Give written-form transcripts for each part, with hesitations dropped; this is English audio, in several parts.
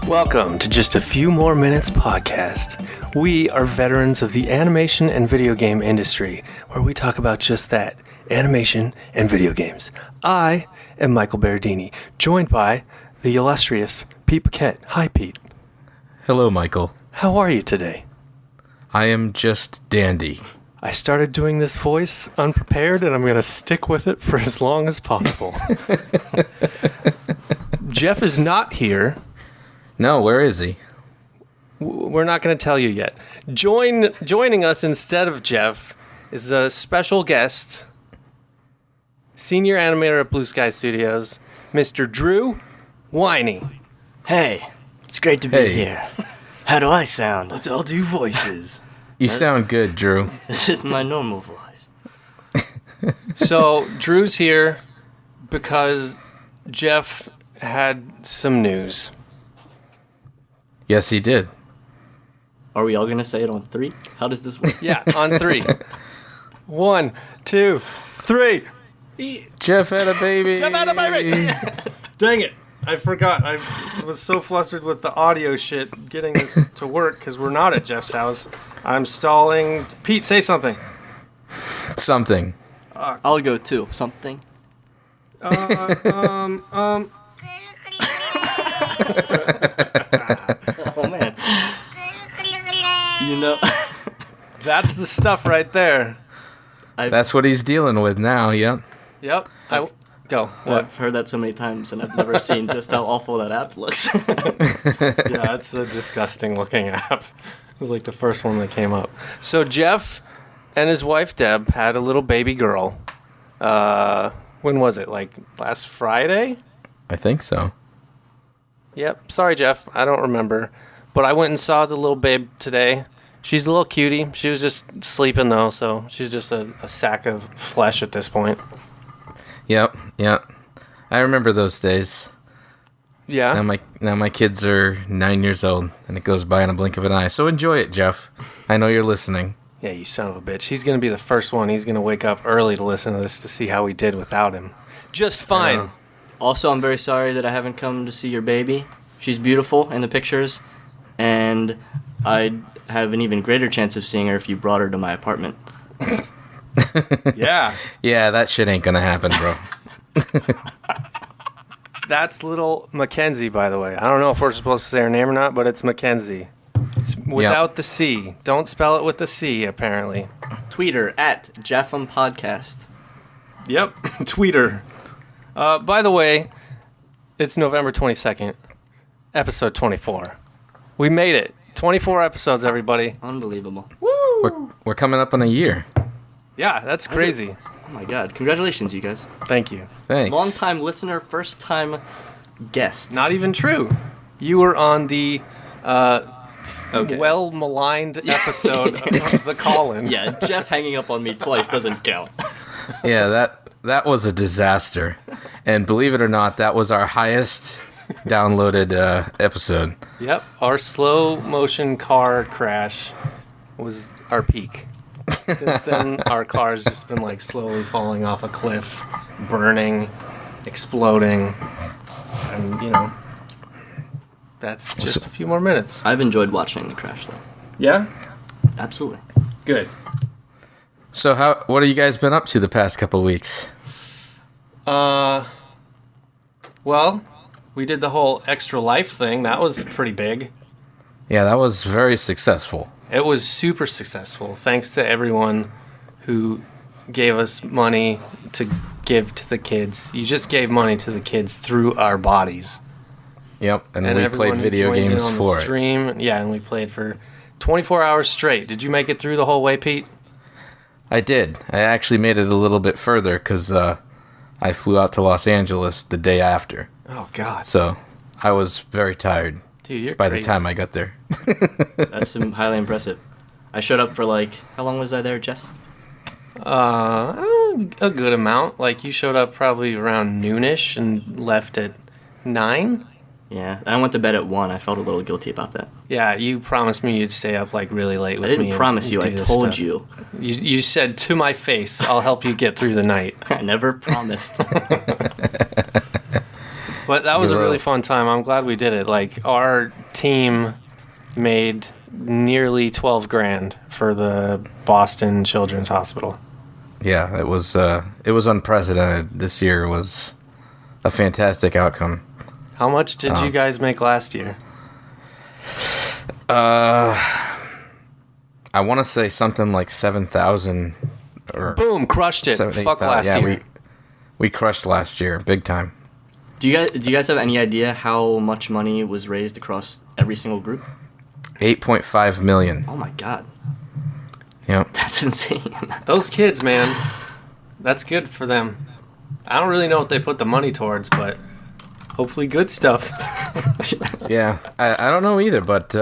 Welcome to Just a Few More Minutes podcast. We are veterans of the animation and video game industry, where we talk about just that, animation and video games. I am Michael Berardini, joined by the illustrious Pete Paquette. Hi, Pete. Hello, Michael. How are you today? I am just dandy. I started doing this voice unprepared, and I'm going to stick with it for as long as possible. Jeff is not here. No, where is he? We're not going to tell you yet. Joining us instead of Jeff is a special guest, senior animator at Blue Sky Studios, Mr. Drew Winey. Hey, it's great to be here. How do I sound? Let's all do voices. You sound good, Drew. This is my normal voice. So, Drew's here because Jeff had some news. Yes, he did. Are we all going to say it on 3? How does this work? Yeah, on 3. 1, 2, 3. Jeff had a baby. Jeff had a baby. Dang it. I forgot. I was so flustered with the audio shit getting this to work because we're not at Jeff's house. I'm stalling. Pete, say something. Something. I'll go too. Something. Oh, man. You know. That's the stuff right there. That's what he's dealing with now, yep. Yep. Go. What? I've heard that so many times, and I've never seen just how awful that app looks. Yeah, it's a disgusting looking app. It was like the first one that came up. So Jeff and his wife Deb had a little baby girl. When was it? Like last Friday? I think so. Yep. Sorry, Jeff. I don't remember. But I went and saw the little babe today. She's a little cutie. She was just sleeping, though, so she's just a sack of flesh at this point. Yep. I remember those days. Yeah. Now my kids are 9 years old, and it goes by in a blink of an eye. So enjoy it, Jeff. I know you're listening. Yeah, you son of a bitch. He's going to be the first one. He's going to wake up early to listen to this to see how we did without him. Just fine. Also, I'm very sorry that I haven't come to see your baby. She's beautiful in the pictures, and I'd have an even greater chance of seeing her if you brought her to my apartment. Yeah. Yeah, that shit ain't gonna happen, bro. That's little Mackenzie, by the way. I don't know if we're supposed to say her name or not, but it's Mackenzie. It's without the C. Don't spell it with the C, apparently. Tweeter at JAFMM Podcast. Yep. Tweeter. By the way, it's November 22nd, episode 24. We made it. 24 episodes, everybody. Unbelievable. Woo! We're coming up on a year. Yeah, that's crazy. Oh my god. Congratulations, you guys. Thank you. Thanks. Long-time listener, first-time guest. Not even true. You were on the well-maligned episode of The Call-In. Yeah, Jeff hanging up on me twice doesn't count. Yeah, that was a disaster. And believe it or not, that was our highest downloaded episode. Yep. Our slow-motion car crash was our peak. Since then, our car's just been like slowly falling off a cliff, burning, exploding, and that's just a few more minutes. I've enjoyed watching the crash, though. Yeah? Absolutely. Good. So what have you guys been up to the past couple weeks? Well, we did the whole Extra Life thing. That was pretty big. Yeah, that was very successful. It was super successful, thanks to everyone who gave us money to give to the kids. You just gave money to the kids through our bodies. Yep, and we played video games for it. Stream. Yeah, and we played for 24 hours straight. Did you make it through the whole way, Pete? I did. I actually made it a little bit further because I flew out to Los Angeles the day after. Oh, God. So I was very tired. Dude, you're by crazy. the time I got there. That's highly impressive. I showed up for how long was I there, Jess? A good amount. Like, you showed up probably around noonish and left at 9? Yeah, I went to bed at 1. I felt a little guilty about that. Yeah, you promised me you'd stay up like really late with me. I didn't promise you. I told you. You said to my face, I'll help you get through the night. I never promised. But that was a You're really right. fun time. I'm glad we did it. Like, our team made nearly 12 grand for the Boston Children's Hospital. Yeah, it was unprecedented. This year was a fantastic outcome. How much did you guys make last year? I want to say something like 7,000 or Boom, crushed it. 7,000, Fuck 8,000. last Yeah, year. we crushed last year, big time. Do you guys have any idea how much money was raised across every single group? 8.5 million. Oh my god, Yep. that's insane. Those kids, man, that's good for them. I don't really know what they put the money towards, but hopefully good stuff. Yeah, I don't know either, but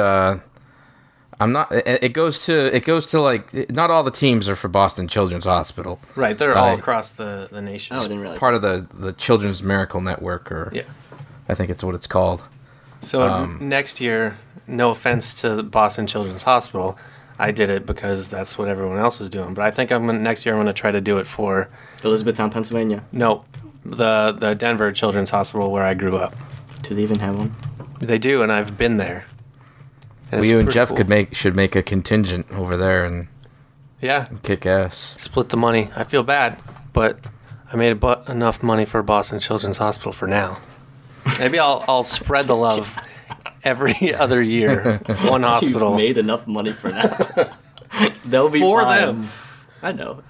I'm not. It goes to like not all the teams are for Boston Children's Hospital. Right, they're all Right. across the nation. Oh, I didn't realize. Part of the Children's Miracle Network, or Yeah. I think it's what it's called. So next year, no offense to the Boston Children's Hospital, I did it because that's what everyone else was doing. But I think next year I'm going to try to do it for Elizabethtown, Pennsylvania. the Denver Children's Hospital where I grew up. Do they even have one? They do, and I've been there. Well, it's you and pretty Jeff cool. should make a contingent over there and Yeah, kick ass. split the money. I feel bad, but I made enough money for Boston Children's Hospital for now. Maybe I'll spread the love every other year. One hospital. You've made enough money for now. They'll be For fine. them. I know.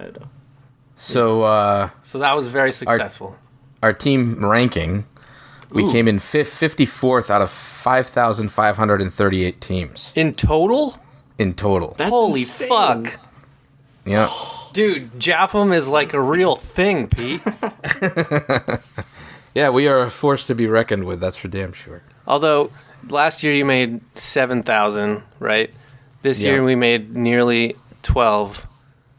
So So that was very successful. our team ranking, we Ooh. came in 54th out of 5,538 teams In total? in total. That's Holy insane. fuck. Yeah. Dude, JAFMM is like a real thing, Pete. Yeah, we are a force to be reckoned with, that's for damn sure. Although last year you made 7,000, right? This Yeah. year we made nearly 12.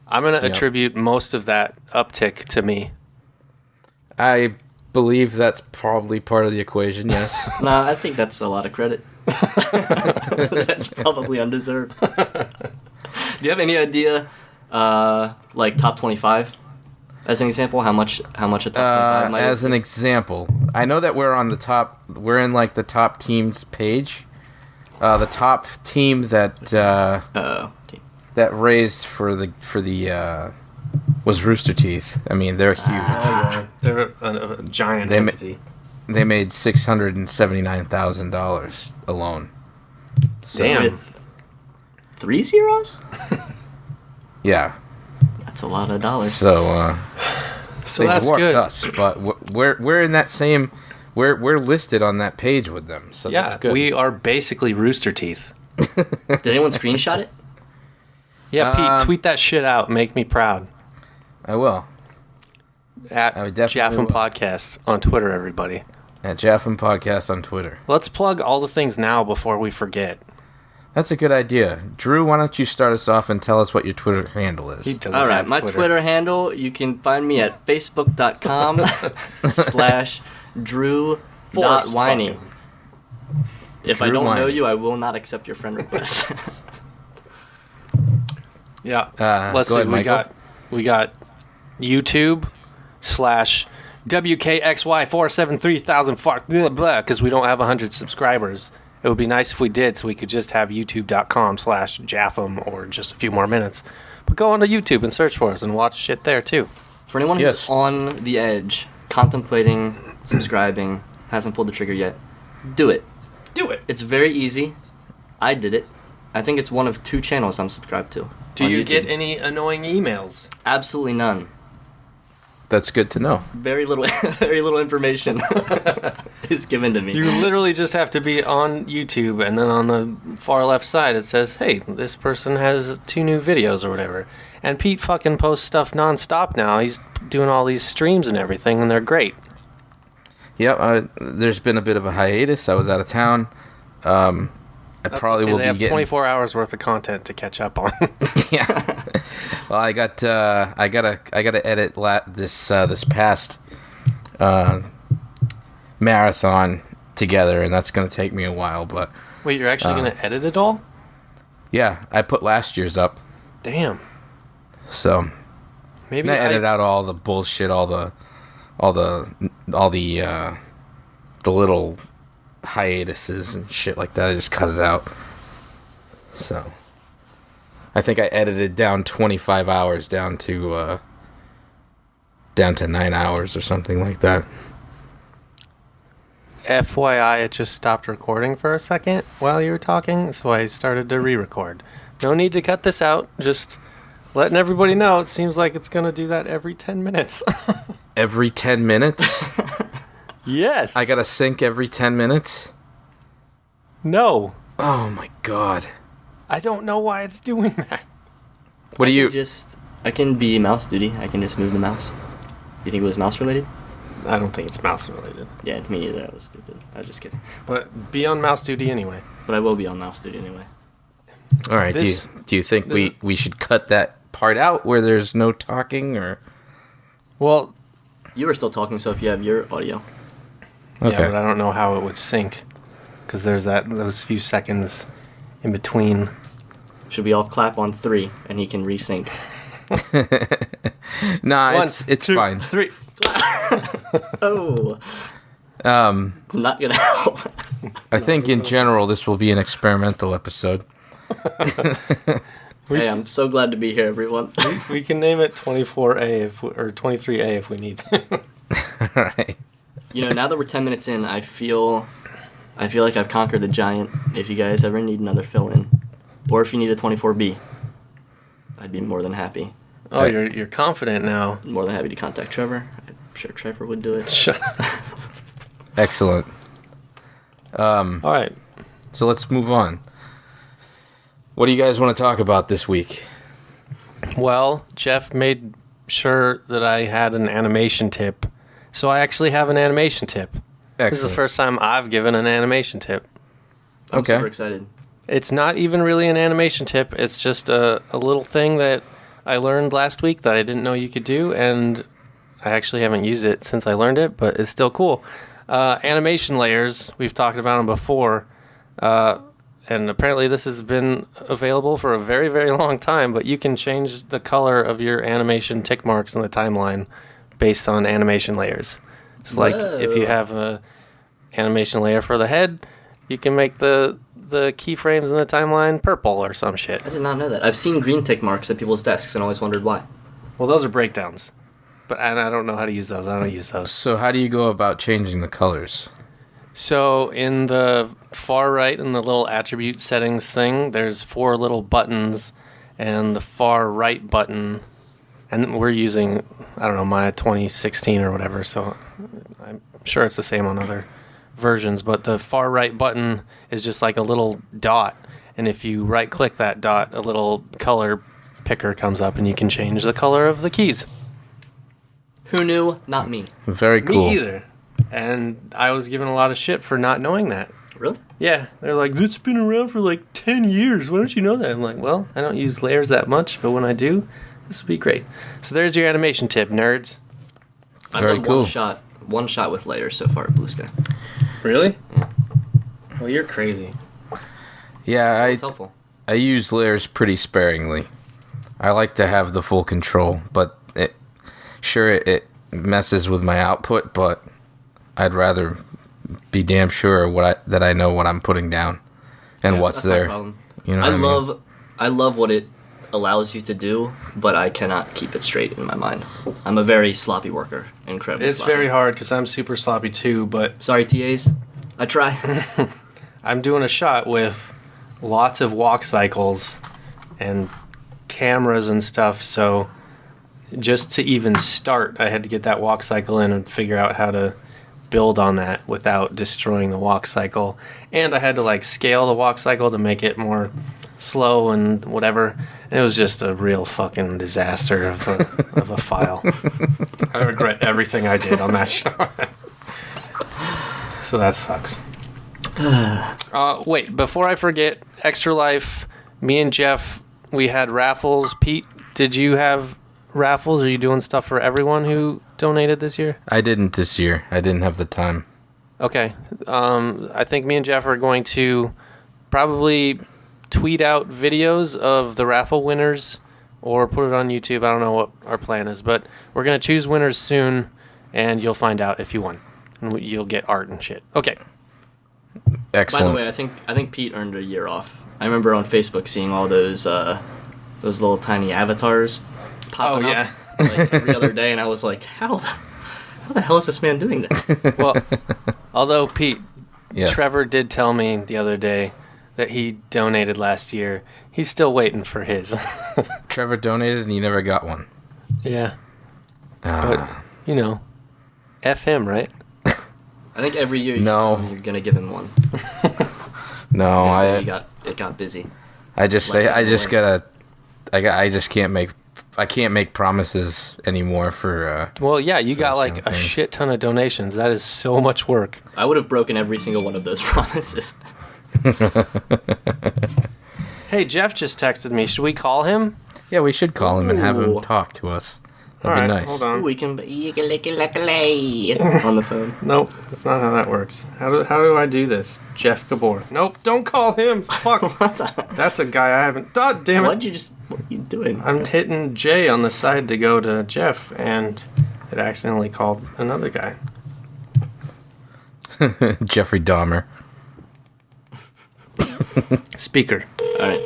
I'm going to Yeah. attribute most of that uptick to me. I believe that's probably part of the equation, yes. Nah, I think that's a lot of credit. That's probably undeserved. Do you have any idea, like top 25, as an example, how much a top 25 might As an example, I know that we're on the top, we're in like the top teams page. The top team that okay. that raised for the was Rooster Teeth. I mean, they're huge. Yeah, they're a giant They ma- entity. They made $679,000 alone. So, Damn. With 3 zeros? Yeah. That's a lot of dollars. So So they that's dwarfed good. us, but we're in that same. We're listed on that page with them, so that's Yeah, good. we are basically Rooster Teeth. Did anyone screenshot it? Yeah, Pete, tweet that shit out. Make me proud. I will. At I would definitely JAFMM will. Podcast on Twitter, everybody. At JAFMM Podcast on Twitter. Let's plug all the things now before we forget. That's a good idea. Drew, why don't you start us off and tell us what your Twitter handle is? He doesn't All right, have my Twitter handle, you can find me at facebook.com/drew.winey. fucking. If I Drew don't know Winey. you, I will not accept your friend request. Yeah. go Let's see. ahead, Michael. We got YouTube /WKXY473000 because we don't have 100 subscribers. It would be nice if we did, so we could just have youtube.com/JAFMM or just a few more minutes. But go onto YouTube and search for us and watch shit there too. For anyone Yes. who's on the edge, contemplating subscribing, hasn't pulled the trigger yet, do it. Do it. It's very easy. I did it. I think it's one of 2 channels I'm subscribed to. Do on you YouTube. get any annoying emails? Absolutely none. That's good to know. Very little, very little information is given to me. You literally just have to be on YouTube, and then on the far left side it says, "Hey, this person has 2 new videos or whatever." And Pete fucking posts stuff nonstop now. He's doing all these streams and everything, and they're great. Yeah, there's been a bit of a hiatus. I was out of town. I probably will They be have getting 24 hours worth of content to catch up on. Yeah. Well, I gotta edit this past marathon together, and that's gonna take me a while. But Wait, you're actually going to edit it all? yeah, I put last year's up, Damn. so Maybe and I edit out all the bullshit, all the the little hiatuses and shit like that. I just cut it out. So I think I edited down 25 hours down to 9 hours or something like that. FYI, it just stopped recording for a second while you were talking, so I started to re-record. No need to cut this out. Just letting everybody know. It seems like it's going to do that every 10 minutes. Every 10 minutes? Yes. I gotta sync every 10 minutes? No. Oh my god. I don't know why it's doing that. What do you... I can be mouse duty. I can just move the mouse. You think it was mouse related? I don't think it's mouse related. Yeah, me either. That was stupid. I was just kidding. But be on mouse duty anyway. But I will be on mouse duty anyway. Alright, do you think we should cut that part out where there's no talking, or... Well... You were still talking, so if you have your audio. Okay. Yeah, but I don't know how it would sync. Because there's those few seconds in between. Should we all clap on 3 and he can resync? Nah, 1, it's 2, fine. 3. Oh. Not gonna help. I think in general this will be an experimental episode. Hey, I'm so glad to be here, everyone. We can name it 24A or 23A if we need to. Alright. You know, now that we're 10 minutes in, I feel like I've conquered the giant. If you guys ever need another fill-in, or if you need a 24B, I'd be more than happy. Oh, you're confident now. More than happy to contact Trevor. I'm sure Trevor would do it. Shut up. Excellent. All right. So let's move on. What do you guys want to talk about this week? Well, Jeff made sure that I had an animation tip. So I actually have an animation tip. Excellent. This is the first time I've given an animation tip. I'm Okay. super excited. It's not even really an animation tip. It's just a little thing that I learned last week that I didn't know you could do, and I actually haven't used it since I learned it, but it's still cool. Animation layers, we've talked about them before, and apparently this has been available for a very, very long time, but you can change the color of your animation tick marks in the timeline based on animation layers. It's like if you have a animation layer for the head, you can make the keyframes in the timeline purple or some shit. I did not know that. I've seen green tick marks at people's desks and always wondered why. Well, those are breakdowns. But I don't know how to use those. I don't use those. So how do you go about changing the colors? So in the far right, in the little attribute settings thing, there's 4 little buttons, and the far right button, and we're using, I don't know, my 2016 or whatever, so I'm sure it's the same on other versions, but the far right button is just like a little dot, and if you right click that dot, a little color picker comes up and you can change the color of the keys. Who knew? Not me. Very cool. Me either. And I was given a lot of shit for not knowing that. Really? Yeah, they're like, that's been around for like 10 years. Why don't you know that? I'm like, well, I don't use layers that much, but when I do, this would be great. So there's your animation tip, nerds. I've Very done cool. one shot with layers so far at Blue Sky. Really? Well, you're crazy. Yeah, It's helpful. I use layers pretty sparingly. I like to have the full control, but it messes with my output, but I'd rather be damn sure that I know what I'm putting down and what's That's not a there. problem. You know what I love what it allows you to do, but I cannot keep it straight in my mind. I'm a very sloppy worker. Incredibly It's sloppy. very hard because I'm super sloppy too, but Sorry, TAs. I try. I'm doing a shot with lots of walk cycles and cameras and stuff, so just to even start, I had to get that walk cycle in and figure out how to build on that without destroying the walk cycle. And I had to like scale the walk cycle to make it more slow and whatever. It was just a real fucking disaster of a file. I regret everything I did on that shot. So that sucks. Wait, before I forget, Extra Life, me and Jeff, we had raffles. Pete, did you have raffles? Are you doing stuff for everyone who donated this year? I didn't this year. I didn't have the time. Okay. I think me and Jeff are going to probably tweet out videos of the raffle winners or put it on YouTube. I don't know what our plan is, but we're going to choose winners soon, and you'll find out if you won. and you'll get art and shit. Okay. Excellent. By the way, I think Pete earned a year off. I remember on Facebook seeing all those little tiny avatars popping up like every other day, and I was like, how the hell is this man doing this? Well, although Pete, Yes. Trevor did tell me the other day that he donated last year. He's still waiting for his. Trevor donated and he never got one. Yeah. Ah. But, F him, right? I think every year No. you're gonna give him one. No, It got busy. I just say Like I just everyone. I just can't make promises anymore for Well, yeah, you got those like kind a of things. shit ton of donations. That is so much work. I would have broken every single one of those promises. Hey, Jeff just texted me. Should we call him? Yeah, we should call him and have him Ooh. talk to us. All That'd right, be nice. hold on. We can on the phone. Nope, that's not how that works. How do I do this? Jeff Gabor. Nope, don't call him. Fuck. That's a guy I haven't. God damn it. What are you doing? I'm hitting J on the side to go to Jeff, and it accidentally called another guy. Jeffrey Dahmer. Speaker. All right.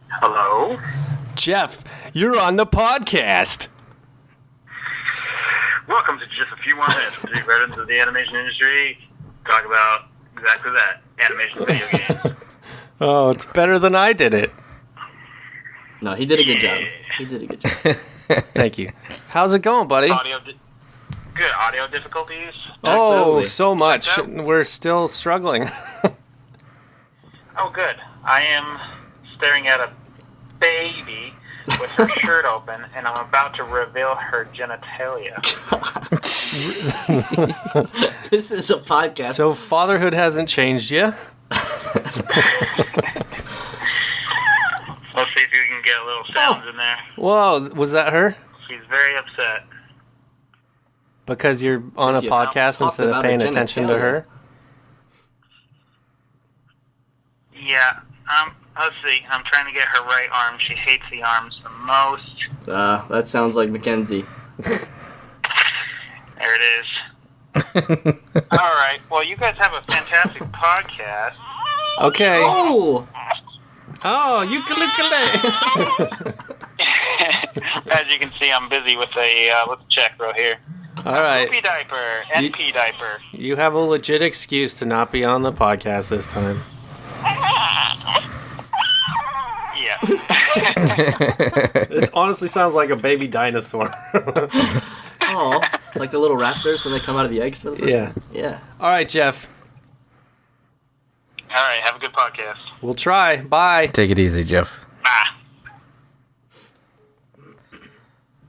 Hello? Jeff, you're on the podcast. Welcome to Just a Few More Minutes, three veterans of the animation industry. Talk about exactly that, animation video games. Oh, it's better than I did it. No, he did a good job. He did a good job. Thank you. How's it going, buddy? Good audio difficulties. Oh, Absolutely. so much. So- We're still struggling. Oh, good. I am staring at a baby with her shirt open, and I'm about to reveal her genitalia. This is a podcast. So fatherhood hasn't changed you? Let's see if you can get a little sounds in there. Whoa, was that her? She's very upset. Because you're on a You podcast talked instead of about paying her attention to genitalia. her? Yeah, let's see. I'm trying to get her right arm. She hates the arms the most. That sounds like Mackenzie. There it is. All right. Well, you guys have a fantastic podcast. Okay. Oh! Oh, ukulele. As you can see, I'm busy with let's check right here. All right. Poopy diaper, NP diaper. You have a legit excuse to not be on the podcast this time. Yeah. It honestly sounds like a baby dinosaur. Oh, like the little raptors when they come out of the eggs for the first Yeah. time? Yeah. All right, Jeff. All right. Have a good podcast. We'll try. Bye. Take it easy, Jeff. Bye.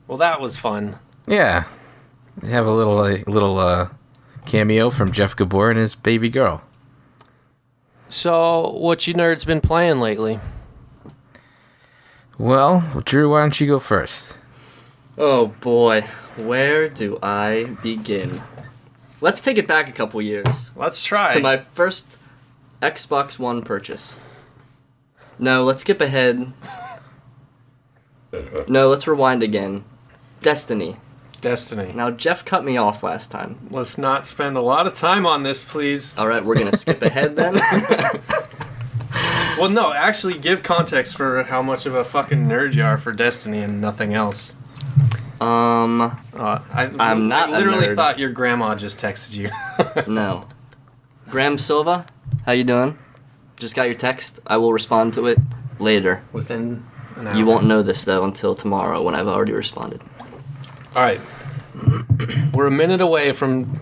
Well, that was fun. Yeah. We have a little cameo from Jeff Gabor and his baby girl. So, what you nerds been playing lately? Well, Drew, why don't you go first? Oh boy, where do I begin? Let's take it back a couple years Let's try. to my first Xbox One purchase. No, let's skip ahead. No, let's rewind again. Destiny. Destiny. Now, Jeff cut me off last time. Let's not spend a lot of time on this, please. Alright, we're gonna skip ahead then. Well, no, actually give context for how much of a fucking nerd you are for Destiny and nothing else. I'm not a I literally nerd. thought your grandma just texted you. No. Graham Silva, how you doing? Just got your text. I will respond to it later. Within an hour. You won't know this though until tomorrow when I've already responded. All right. We're a minute away from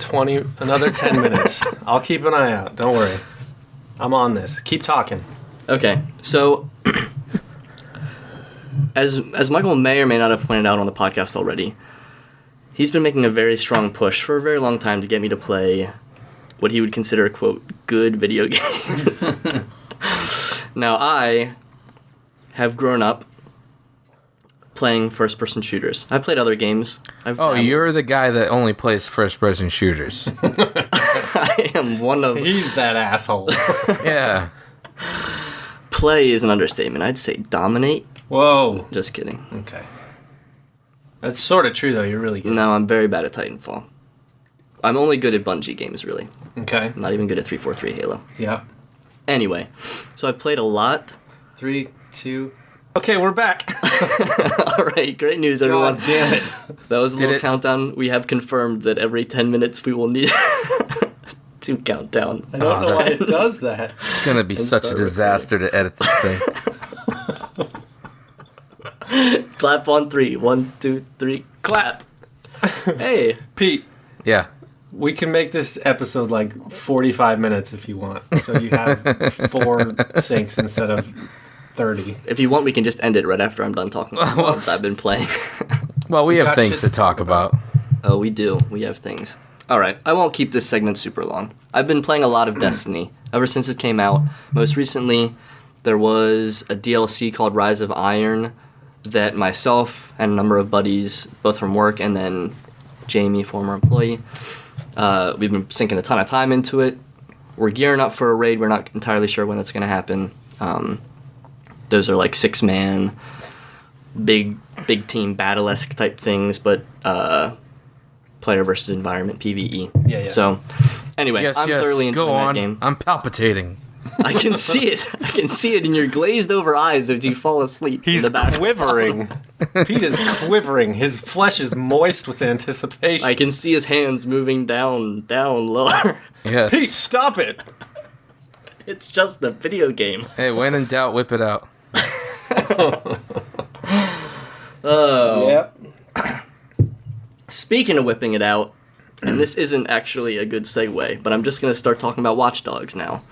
another 10 minutes. I'll keep an eye out. Don't worry. I'm on this. Keep talking. Okay, so as Michael may or may not have pointed out on the podcast already, he's been making a very strong push for a very long time to get me to play what he would consider, quote, good video games. Now, I have grown up playing first-person shooters. I've played other games. You're the guy that only plays first-person shooters. I am one of... He's that asshole. Yeah. Play is an understatement. I'd say dominate. Whoa. Just kidding. Okay. That's sort of true, though. You're really good. No, I'm very bad at Titanfall. I'm only good at Bungie games, really. Okay. I'm not even good at 343 Halo. Yeah. Anyway, so I've played a lot. 3, 2... Okay, we're back. All right, great news, everyone. God damn it. That was a little countdown. We have confirmed that every 10 minutes we will need to count down. I don't know why it does that. It's going to be such a disaster to edit this thing. Clap on 3. 1, 2, 3. Clap. Hey. Pete, Yeah. we can make this episode like 45 minutes if you want. So you have 4 syncs instead of 30. If you want, we can just end it right after I'm done talking about what I've been playing. Well, we have got things shit to talk about. Oh, we do. We have things. All right. I won't keep this segment super long. I've been playing a lot of Destiny ever since it came out. Most recently, there was a DLC called Rise of Iron that myself and a number of buddies, both from work and then Jamie, former employee, we've been sinking a ton of time into it. We're gearing up for a raid. We're not entirely sure when that's going to happen. Those are like 6-man, big team battle-esque type things, but player versus environment PvE. Yeah. So, anyway, I'm thoroughly Go enjoying on. that game. I'm palpitating. I can see it. I can see it in your glazed over eyes as you fall asleep. He's in the back. quivering. Pete is quivering. His flesh is moist with anticipation. I can see his hands moving down, lower. Yes. Pete, stop it! It's just a video game. Hey, when in doubt, whip it out. Oh. Yep. Speaking of whipping it out, and this isn't actually a good segue, but I'm just going to start talking about Watch Dogs now.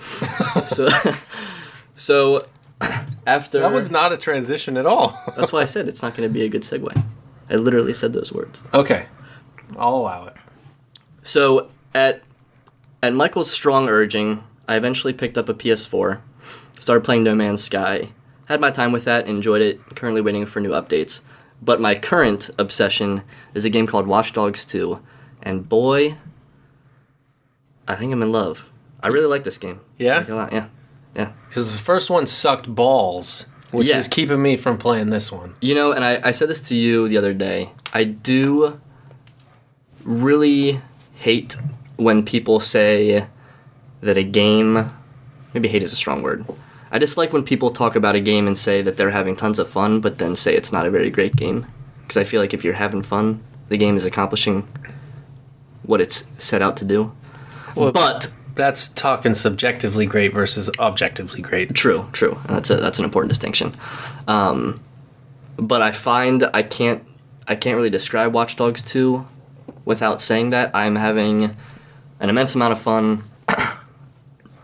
so after... That was not a transition at all. That's why I said it's not going to be a good segue. I literally said those words. Okay. I'll allow it. So at Michael's strong urging, I eventually picked up a PS4, started playing No Man's Sky, had my time with that, enjoyed it, currently waiting for new updates. But my current obsession is a game called Watch Dogs 2, and boy, I think I'm in love. I really like this game. Yeah? I like it a lot, yeah. Because the first one sucked balls, which Yeah. is keeping me from playing this one. You know, and I said this to you the other day, I do really hate when people say that a game, maybe hate is a strong word. I dislike when people talk about a game and say that they're having tons of fun, but then say it's not a very great game. Because I feel like if you're having fun, the game is accomplishing what it's set out to do. Well, But that's talking subjectively great versus objectively great. true. That's an important distinction. But I find I can't really describe Watch Dogs 2 without saying that. I'm having an immense amount of fun,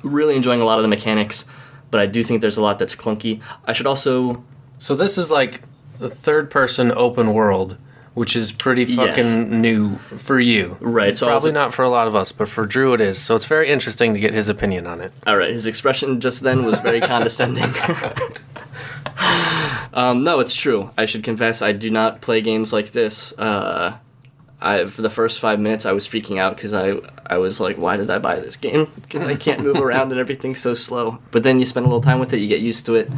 really enjoying a lot of the mechanics, but I do think there's a lot that's clunky. I should also... So this is like the third-person open world, which is pretty fucking new for you. Right. So Probably not for a lot of us, but for Drew it is. So it's very interesting to get his opinion on it. All right, his expression just then was very condescending. No, it's true. I should confess, I do not play games like this. For the first 5 minutes, I was freaking out because I was like, why did I buy this game? Because I can't move around and everything's so slow. But then you spend a little time with it, you get used to it.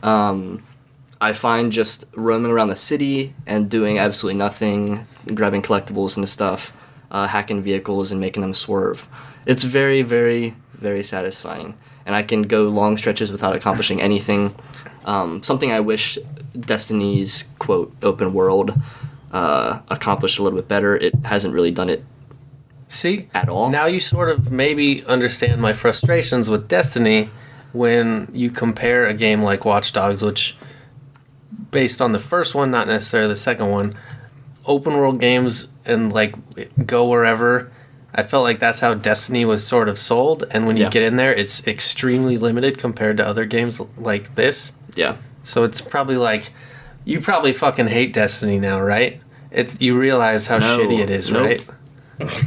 I find just roaming around the city and doing absolutely nothing, grabbing collectibles and stuff, hacking vehicles and making them swerve. It's very, very, very satisfying. And I can go long stretches without accomplishing anything. Something I wish Destiny's, quote, open world accomplished a little bit better. It hasn't really done it See? at all. Now you sort of maybe understand my frustrations with Destiny when you compare a game like Watch Dogs, which, based on the first one, not necessarily the second one, open world games and like go wherever, I felt like that's how Destiny was sort of sold, and when you get in there, it's extremely limited compared to other games like this. Yeah. So it's probably like, you probably fucking hate Destiny now, right? You realize how No, shitty it is, nope. right?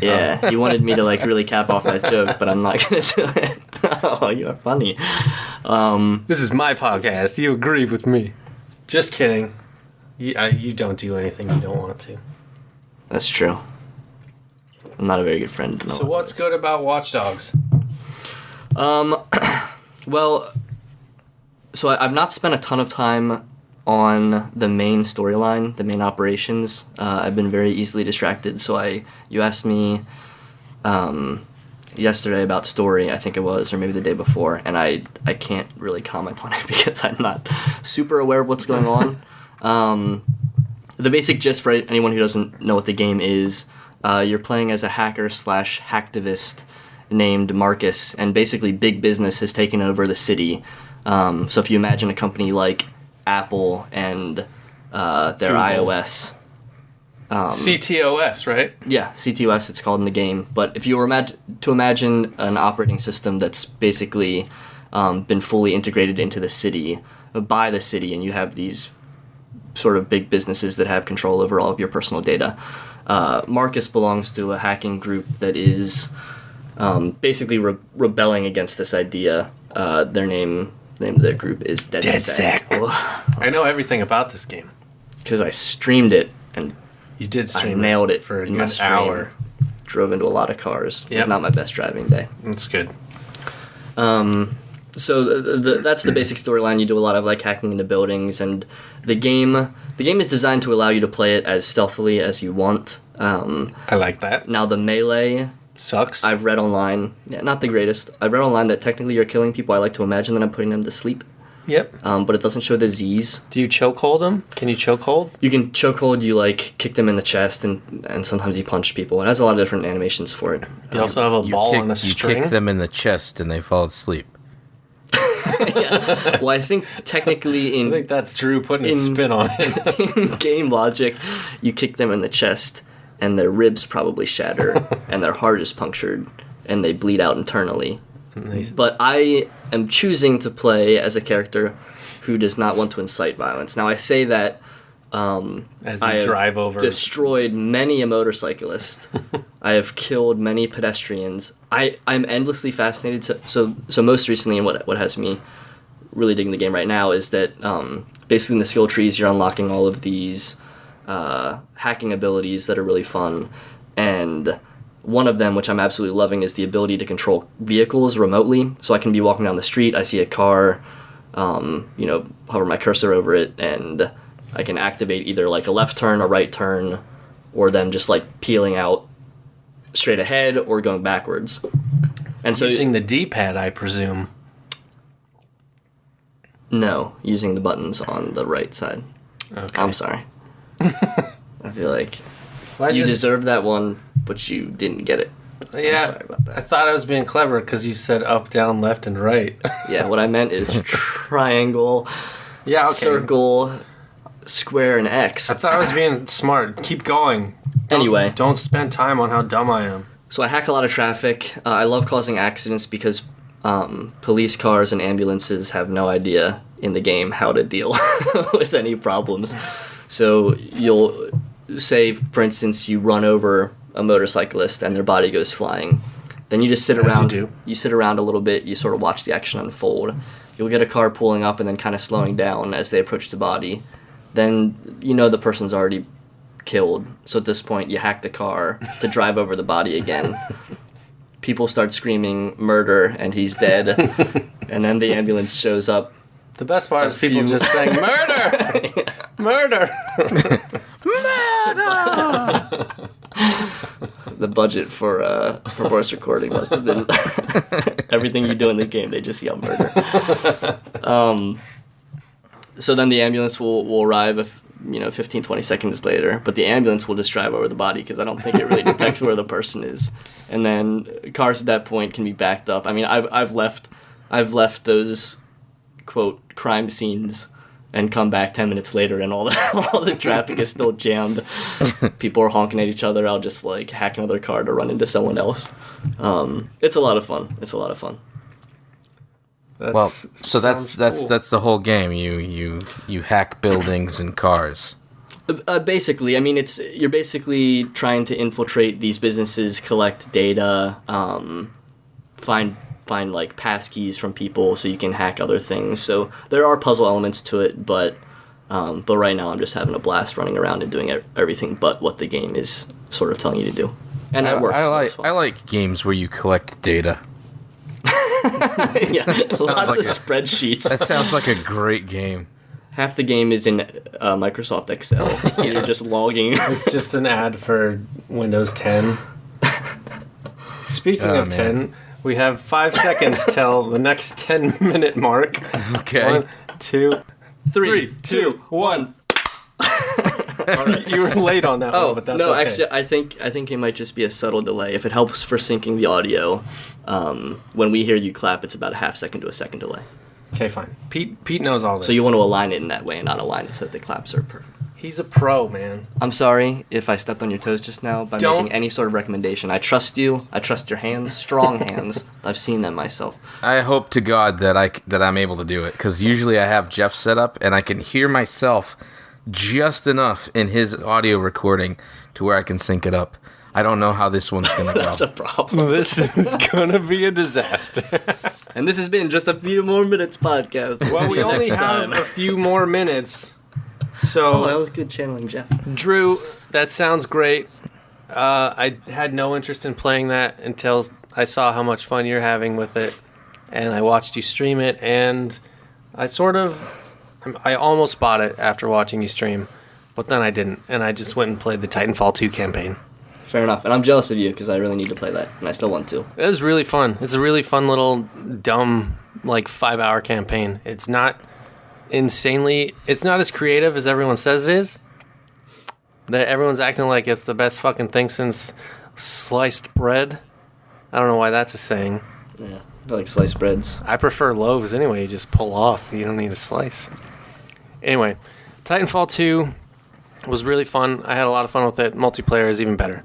Yeah, you wanted me to like really cap off that joke, but I'm not gonna do it. Oh, you are funny. This is my podcast. You agree with me. Just kidding. You don't do anything you don't want to. That's true. I'm not a very good friend. No. So what's good about Watch Dogs? Well, so I've not spent a ton of time on the main storyline, the main operations, I've been very easily distracted. So you asked me yesterday about story, I think it was, or maybe the day before, and I can't really comment on it because I'm not super aware of what's going on. The basic gist for anyone who doesn't know what the game is, you're playing as a hacker / hacktivist named Marcus, and basically big business has taken over the city. So if you imagine a company like Apple and their Google. iOS. CTOS, right? Yeah, CTOS it's called in the game. But if you were to imagine an operating system that's basically been fully integrated into the city, by the city, and you have these sort of big businesses that have control over all of your personal data. Marcus belongs to a hacking group that is basically rebelling against this idea. Their name of their group is DeadSec. I know everything about this game. Because I streamed it and You did I stream nailed it for a in my good stream. hour. Drove into a lot of cars. It Yep. was not my best driving day. That's good. So that's the basic storyline. You do a lot of like hacking into buildings, and the game is designed to allow you to play it as stealthily as you want. I like that. Now the melee, Sucks. I've read online, not the greatest. I've read online that technically you're killing people. I like to imagine that I'm putting them to sleep, Yep. but it doesn't show the Z's. Do you chokehold them? Can you chokehold? You can chokehold, you like kick them in the chest, and sometimes you punch people. It has a lot of different animations for it. You also have a ball on a You string. kick them in the chest and they fall asleep. Yeah. Well, I think technically I think that's Drew putting a in- spin on it. in game logic, you kick them in the chest, and their ribs probably shatter, and their heart is punctured, and they bleed out internally. Nice. But I am choosing to play as a character who does not want to incite violence. Now, I say that As you I have drive over. destroyed many a motorcyclist. I have killed many pedestrians. I'm endlessly fascinated. So most recently, and what has me really digging the game right now is that basically in the skill trees, you're unlocking all of these hacking abilities that are really fun. And one of them, which I'm absolutely loving, is the ability to control vehicles remotely. So I can be walking down the street, I see a car, hover my cursor over it, and I can activate either like a left turn, a right turn, or them just like peeling out straight ahead or going backwards. And so Using the D-pad, I presume. no, using the buttons on the right side. Okay. I'm sorry. I feel like you deserve that one, but you didn't get it. Yeah, sorry about that. I thought I was being clever because you said up, down, left, and right. Yeah, what I meant is triangle, Yeah, okay. circle, square, and X. I thought I was being smart. Keep going. Anyway. Don't spend time on how dumb I am. So I hack a lot of traffic. I love causing accidents because police cars and ambulances have no idea in the game how to deal with any problems. So you'll say, for instance, you run over a motorcyclist and their body goes flying. Then you just sit As you around. do. You sit around a little bit. You sort of watch the action unfold. You'll get a car pulling up and then kind of slowing down as they approach the body. Then you know the person's already killed. So at this point, you hack the car to drive over the body again. People start screaming murder and he's dead. And then the ambulance shows up. The best part is people just saying, murder! Murder! The budget for voice recording must have been everything you do in the game. They just yell murder. So then the ambulance will arrive 15, 20 seconds later, but the ambulance will just drive over the body because I don't think it really detects where the person is. And then cars at that point can be backed up. I mean, I've left those quote crime scenes and come back 10 minutes later and all the traffic is still jammed. People are honking at each other. I'll just like hack another car to run into someone else. It's a lot of fun. Well, so that's the whole game. You hack buildings and cars. Basically, I mean, you're basically trying to infiltrate these businesses, collect data, find like passkeys from people so you can hack other things. So there are puzzle elements to it, but right now I'm just having a blast running around and doing everything but what the game is sort of telling you to do, and that works. I like games where you collect data. Yeah, lots like of spreadsheets. That sounds like a great game. half the game is in Microsoft Excel. You're just logging. It's just an ad for Windows 10. Speaking of 10, we have 5 seconds till the next 10-minute mark. Okay. 1, 2, 3, 2, 1. You were late on that one, but that's no, okay. actually, I think it might just be a subtle delay. If it helps for syncing the audio, when we hear you clap, it's about a half second to a second delay. Okay, fine. Pete knows all this. So you want to align it in that way and not align it so that the claps are perfect. He's a pro, man. I'm sorry if I stepped on your toes just now by Don't. making any sort of recommendation. I trust you. I trust your hands, strong hands. I've seen them myself. I hope to God that I'm able to do it, because usually I have Jeff set up and I can hear myself just enough in his audio recording to where I can sync it up. I don't know how this one's gonna go. That's a problem. This is gonna be a disaster. And this has been Just a Few More Minutes podcast. Well, we only Next have time. a few more minutes. Oh, that So, was good channeling, Jeff. Drew, that sounds great. I had no interest in playing that until I saw how much fun you're having with it. And I watched you stream it, and I almost bought it after watching you stream. But then I didn't, and I just went and played the Titanfall 2 campaign. Fair enough. And I'm jealous of you because I really need to play that, and I still want to. It was really fun. It's a really fun little dumb 5-hour campaign. It's not as creative as everyone says it is. That everyone's acting like it's the best fucking thing since sliced bread. I don't know why that's a saying. Yeah, I like sliced breads. I prefer loaves anyway. You just pull off. You don't need a slice. Anyway, Titanfall 2 was really fun. I had a lot of fun with it. Multiplayer is even better.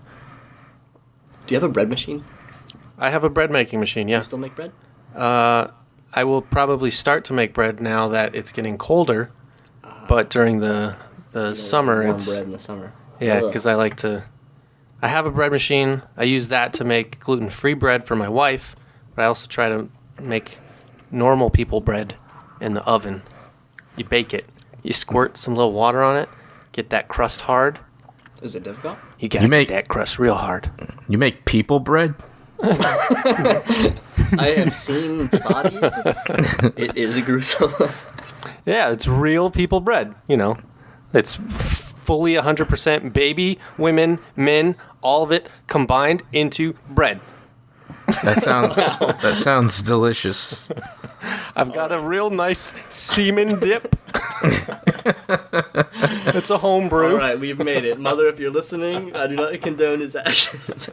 Do you have a bread machine? I have a bread making machine, Do yeah. you still make bread? I will probably start to make bread now that it's getting colder. But during the summer, Warm it's... bread in the summer. Yeah, Ugh. because I have a bread machine. I use that to make gluten-free bread for my wife, but I also try to make normal people bread in the oven. You bake it. You squirt some little water on it, get that crust hard. Is it difficult? You gotta make- get that crust real hard. You make people bread? I have seen bodies. It is gruesome. Yeah, it's real people bread, It's fully 100% baby, women, men, all of it combined into bread. That sounds delicious. I've got a real nice semen dip. It's a home brew. All right, we've made it. Mother, if you're listening, I do not condone his actions.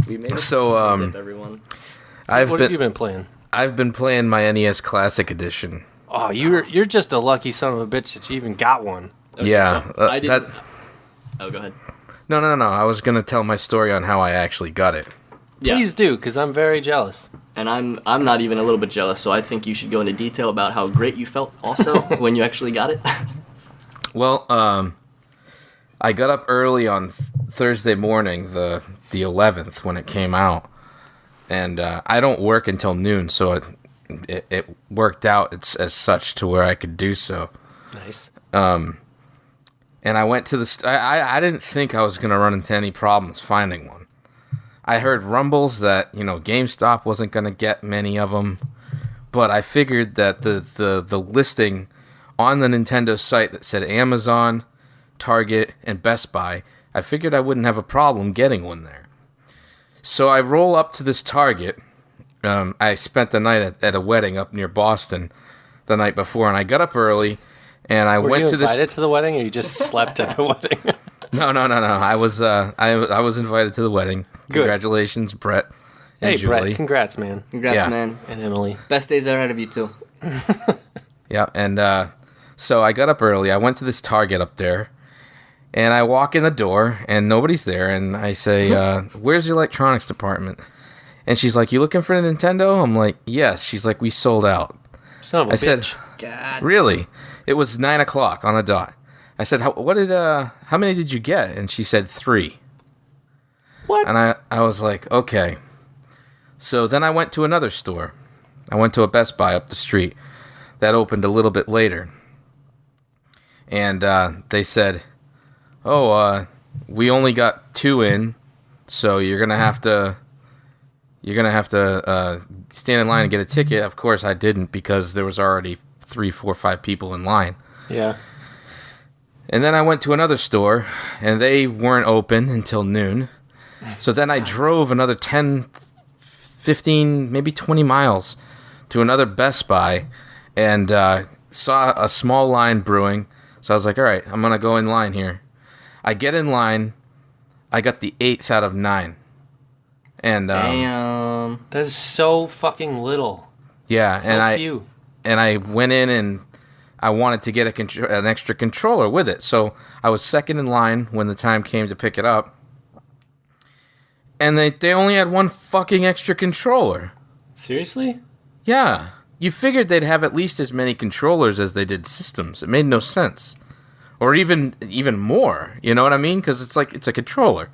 We made it. So, everyone. What have you been playing? I've been playing my NES Classic Edition. Oh, you're just a lucky son of a bitch that you even got one. Okay, Yeah, so I didn't. that- Oh, go ahead. No. I was gonna tell my story on how I actually got it. Yeah. Please do, because I'm very jealous. And I'm not even a little bit jealous, so I think you should go into detail about how great you felt also when you actually got it. Well, I got up early on Thursday morning, the 11th, when it came out, and I don't work until noon, so it worked out as such to where I could do so. Nice. And I went to the... I didn't think I was going to run into any problems finding one. I heard rumbles that, GameStop wasn't going to get many of them, but I figured that the listing on the Nintendo site that said Amazon, Target, and Best Buy, I figured I wouldn't have a problem getting one there. So I roll up to this Target. I spent the night at a wedding up near Boston the night before, and I got up early, and I Were went you to this... invited to the wedding, or you just slept at the wedding? No. I was invited to the wedding. Good. Congratulations, Brett and Hey, Julie. Brett, congrats, man. Congrats, Yeah. man. And Emily. Best days are ahead of you, too. Yeah, and so I got up early. I went to this Target up there, and I walk in the door, and nobody's there. And I say, "Where's the electronics department?" And she's like, "You looking for a Nintendo?" I'm like, "Yes." She's like, "We sold out." Son of a I bitch. said, God. "Really?" It was 9:00 on the dot. I said, how many did you get?" And she said 3. What? And I was like, okay. So then I went to another store. I went to a Best Buy up the street that opened a little bit later. And they said, we only got 2 in, so you're gonna have to stand in line and get a ticket. Of course I didn't, because there was already 3, 4, 5 people in line. Yeah. And then I went to another store, and they weren't open until noon. So then I drove another 10, 15, maybe 20 miles to another Best Buy and saw a small line brewing. So I was like, all right, I'm going to go in line here. I get in line. I got the 8th out of 9. And Damn. That is so fucking little. yeah, So few. and I went in and I wanted to get an extra controller with it. So I was second in line when the time came to pick it up. And they only had one fucking extra controller. Seriously? Yeah. You figured they'd have at least as many controllers as they did systems. It made no sense. Or even more. You know what I mean? Because it's a controller.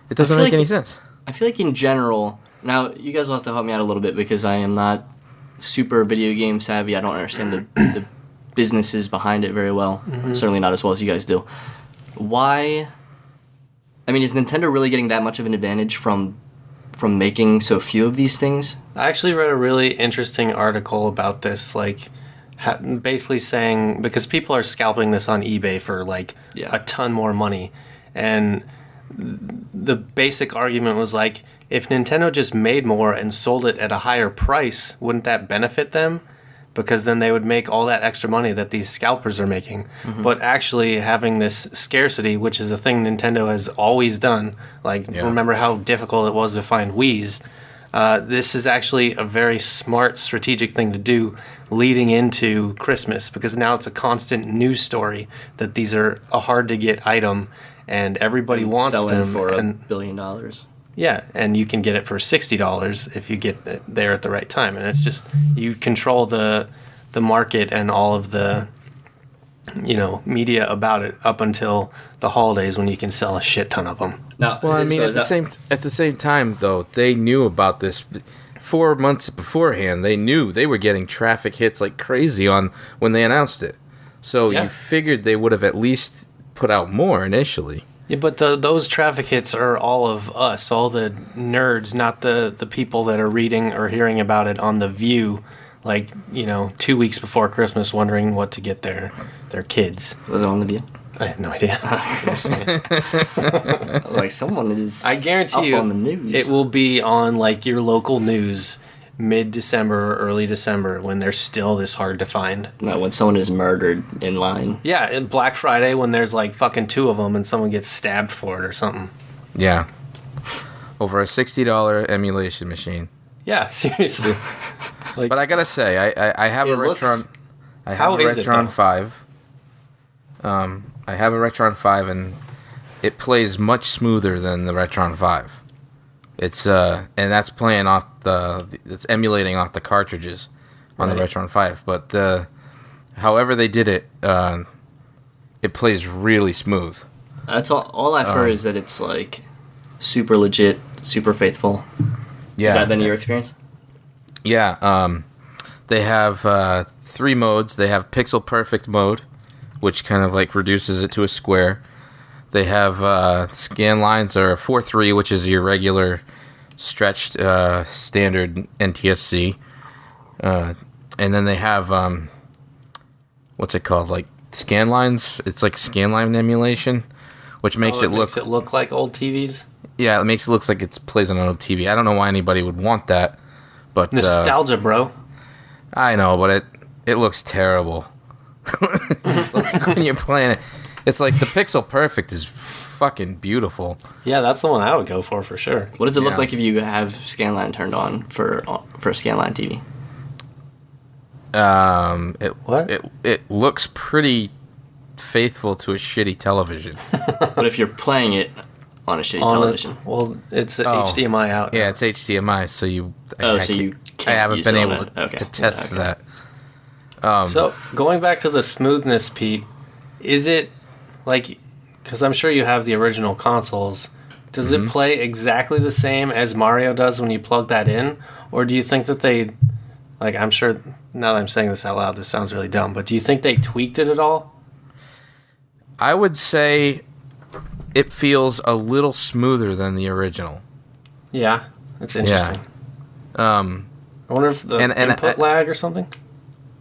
It doesn't make any sense. I feel like in general, now you guys will have to help me out a little bit because I am not super video game savvy. I don't understand the businesses behind it very well. Certainly not as well as you guys do. Why? I mean, is Nintendo really getting that much of an advantage from making so few of these things? I actually read a really interesting article about this, like basically saying, because people are scalping this on eBay for like a ton more money, and the basic argument was like, if Nintendo just made more and sold it at a higher price, wouldn't that benefit them? Because then they would make all that extra money that these scalpers are making. But actually having this scarcity, which is a thing Nintendo has always done, like remember how difficult it was to find Wiis, this is actually a very smart strategic thing to do leading into Christmas, because now it's a constant news story that these are a hard to get item and everybody wants them for $1 billion. Yeah, and you can get it for $60 if you get it there at the right time. And it's just, you control the market and all of the, media about it up until the holidays when you can sell a shit ton of them. Now, Well, I mean, at the same time, though, they knew about this 4 months beforehand. They knew they were getting traffic hits like crazy on when they announced it. So you figured they would have at least put out more initially. Yeah, but those traffic hits are all of us, all the nerds, not the people that are reading or hearing about it on The View, 2 weeks before Christmas, wondering what to get their kids. Was it on The View? I have no idea. Like someone is. I guarantee you, on the news. It will be on your local news mid-December or early December when they're still this hard to find. No, when someone is murdered in line. Yeah, and Black Friday when there's fucking 2 of them and someone gets stabbed for it or something. Yeah. Over a $60 emulation machine. Yeah, seriously. But I gotta say, I have a Retron. I have a Retron 5. I have a Retron 5, and it plays much smoother than the Retron 5. It's and that's playing off it's emulating off the cartridges on the Retron 5. But however they did it, it plays really smooth. That's all I've heard is that it's super legit, super faithful. Yeah. Has that been your experience? Yeah. They have 3 modes. They have pixel perfect mode, which kind of reduces it to a square. They have scan lines are 4:3, which is your regular stretched standard NTSC. And then they have what's it called? Scan lines. It's scan line emulation, which makes it look like old TVs. Yeah, it makes it look like it plays on an old TV. I don't know why anybody would want that, but nostalgia, bro. I know, but it looks terrible. When you're playing it, it's the pixel perfect is fucking beautiful. Yeah, that's the one I would go for sure. What does it look like if you have scanline turned on for a scanline TV? It looks pretty faithful to a shitty television. But if you're playing it on a shitty television, it's HDMI out. Yeah, it's HDMI, so you. I haven't been able to test that. So going back to the smoothness, Pete, is it because I'm sure you have the original consoles, does it play exactly the same as Mario does when you plug that in? Or do you think that they, I'm sure, now that I'm saying this out loud, this sounds really dumb, but do you think they tweaked it at all? I would say it feels a little smoother than the original. Yeah, that's interesting. Yeah. I wonder if the input lag or something?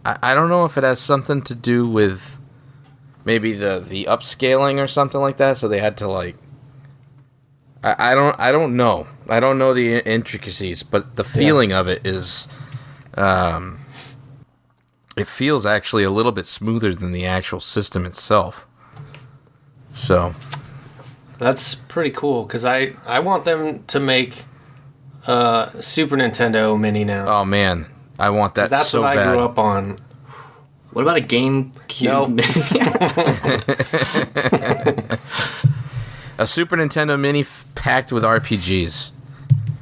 I don't know if it has something to do with maybe the upscaling or something like that. So they had to like. I don't know. I don't know the intricacies, but the feeling of it is, it feels actually a little bit smoother than the actual system itself. So That's pretty cool because I want them to make Super Nintendo Mini now. oh man, I want that 'Cause that's so what bad. I grew up on. What about a GameCube? A Super Nintendo Mini packed with RPGs.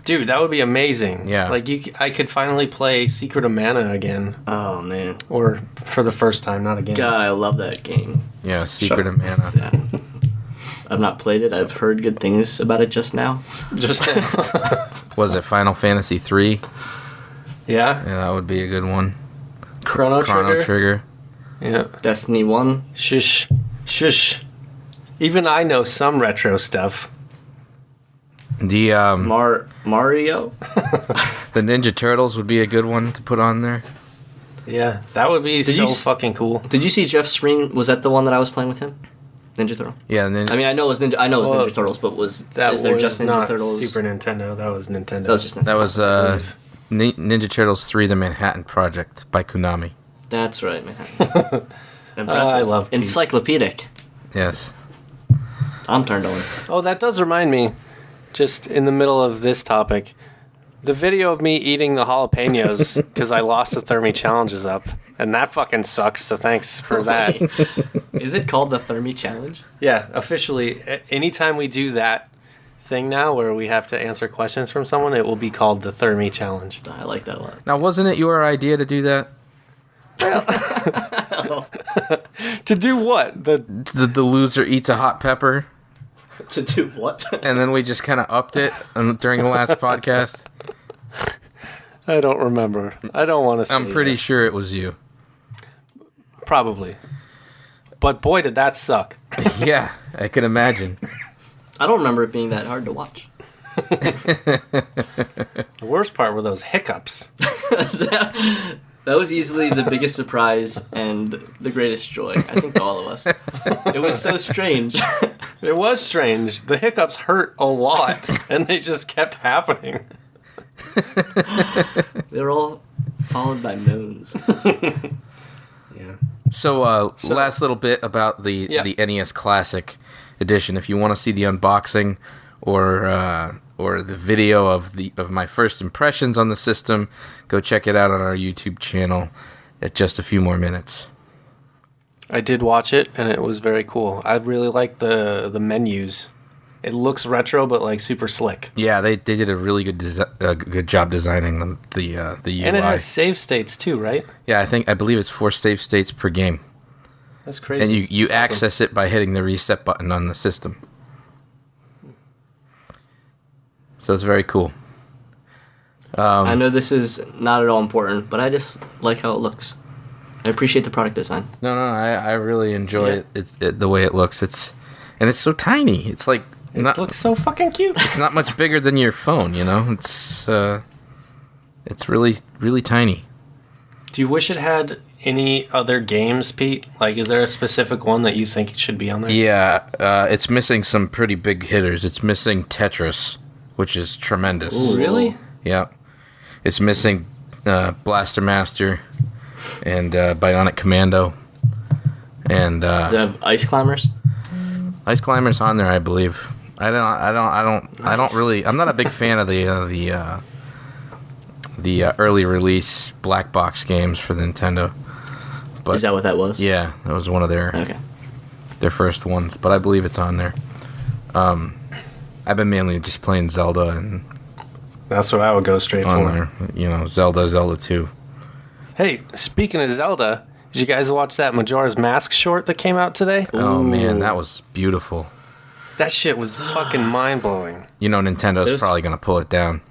Dude, that would be amazing. Yeah. Like I could finally play Secret of Mana again, Oh man, or for the first time, not again. God, I love that game. Yeah, Secret of Mana. Yeah. I've not played it. I've heard good things about it just now. Just Was it Final Fantasy 3? yeah. Yeah, that would be a good one. Chrono Chrono Trigger. Trigger. Yeah. Destiny 1. Shush. Even I know some retro stuff. The Mario. the Ninja Turtles would be a good one to put on there. Yeah, that would be so you fucking cool. Did you see Jeff's screen? Was that the one that I was playing with him? Ninja Turtle. Yeah, and then I mean, I know it was Ninja. I know it was Well, Ninja Turtles, but is That there was just Ninja not Turtles? Super Nintendo. That was Nintendo. That was just Ninja. that was Ninja Turtles 3: The Manhattan Project by Konami. That's right, man. Impressive. I love Pete. Encyclopedic. Yes. I'm turned on. Oh, that does remind me, just in the middle of this topic, the video of me eating the jalapenos because I lost the Thermi Challenge is up. And that fucking sucks, so thanks for that. Is it called the Thermi Challenge? Yeah, officially, anytime we do that thing now where we have to answer questions from someone, it will be called the Thermi Challenge. I like that a lot. Now, wasn't it your idea to do that? To do what? The loser eats a hot pepper, To do what? and then we just kind of upped it during the last podcast. I don't remember. I don't want to say I'm pretty this. sure it was you. Probably. But boy, did that suck. Yeah, I can imagine. I don't remember it being that hard to watch. The worst part were those hiccups. That was easily the biggest surprise and the greatest joy, I think, to all of us. It was so strange. It was strange. The hiccups hurt a lot, and they just kept happening. They were all followed by moans. Yeah. So, last little bit about the NES Classic Edition. If you want to see the unboxing or the video of my first impressions on the system, go check it out on our YouTube channel at just a few more minutes. I did watch it, and it was very cool. I really like the menus. It looks retro, but like super slick. Yeah, they did a really good good job designing the UI. And it has save states too, right? Yeah, I believe it's 4 save states per game, That's crazy. and you That's awesome. access it by hitting the reset button on the system. So it's very cool. I know this is not at all important, but I just like how it looks. I appreciate the product design. No, I really enjoy it the way it looks. It's so tiny. It's like It looks so fucking cute. it's not much bigger than your phone, you know? It's really, really tiny. Do you wish it had any other games, Pete? Like, is there a specific one that you think it should be on there? Yeah, it's missing some pretty big hitters. It's missing Tetris, which is tremendous. Ooh. Really? Yeah. It's missing Blaster Master and Bionic Commando. And Does it have Ice Climbers? Ice Climber's on there, I believe. I don't really. I'm not a big fan of the early release black box games for the Nintendo. But Is that what that was? yeah, that was one of Okay. their first ones. But I believe it's on there. I've been mainly just playing Zelda and That's what I would go straight on for. there. You know, Zelda 2. Hey, speaking of Zelda, did you guys watch that Majora's Mask short that came out today? Oh man, Ooh. that was beautiful. That shit was fucking mind-blowing. You know, Nintendo's There's- probably gonna pull it down.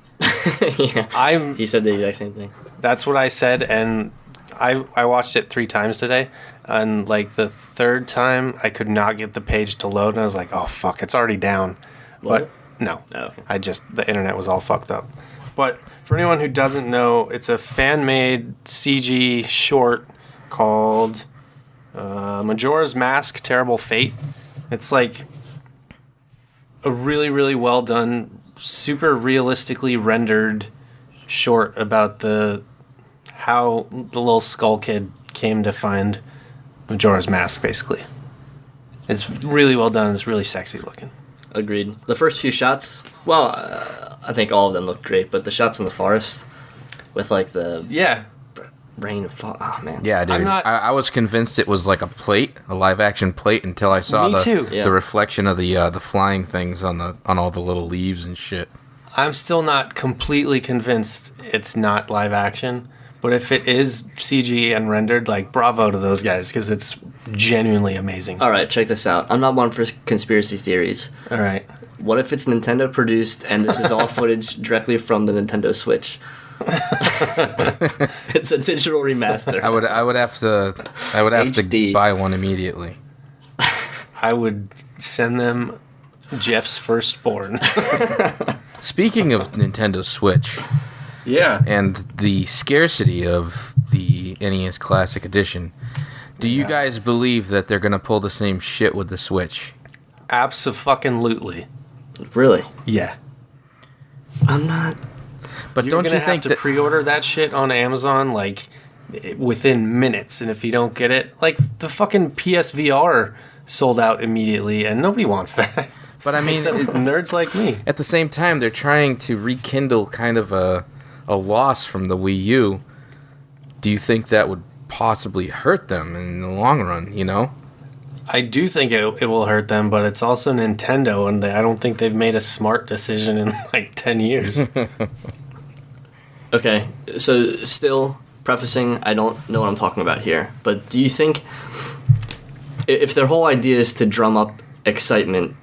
Yeah. He said the exact same thing. That's what I said, and I watched it 3 times today, and like the third time I could not get the page to load, and I was like, oh fuck, it's already down. Was But it? no, Oh, okay. the internet was all fucked up. But for anyone who doesn't know, it's a fan-made CG short called Majora's Mask: Terrible Fate. It's like a really, really well done, super realistically rendered short about how the little skull kid came to find Majora's Mask, basically. It's really well done. It's really sexy looking. Agreed. The first few shots, well, I think all of them look great, but the shots in the forest with like the rain and fall. Oh man. Yeah, dude. I was convinced it was like a live action plate, until I saw the reflection of the flying things on all the little leaves and shit. I'm still not completely convinced it's not live action, but if it is CG and rendered, like, bravo to those guys, because it's genuinely amazing. All right, check this out. I'm not one for conspiracy theories. All right. What if it's Nintendo produced and this is all footage directly from the Nintendo Switch? It's a digital remaster. I would have to HD. buy one immediately. I would send them Jeff's firstborn. Speaking of Nintendo Switch, Yeah. and the scarcity of the NES Classic Edition, do you guys believe that they're gonna pull the same shit with the Switch? Abso-fucking-lutely. Really? Yeah. I'm not. But You're don't gonna you think have to that pre-order that shit on Amazon, like, within minutes, and if you don't get it, like, the fucking PSVR sold out immediately, and nobody wants that. But I mean, Except nerds like me. at the same time, they're trying to rekindle kind of a loss from the Wii U. Do you think that would possibly hurt them in the long run, you know? I do think it will hurt them, but it's also Nintendo, and I don't think they've made a smart decision in like 10 years. Okay, so still prefacing, I don't know what I'm talking about here, but do you think if their whole idea is to drum up excitement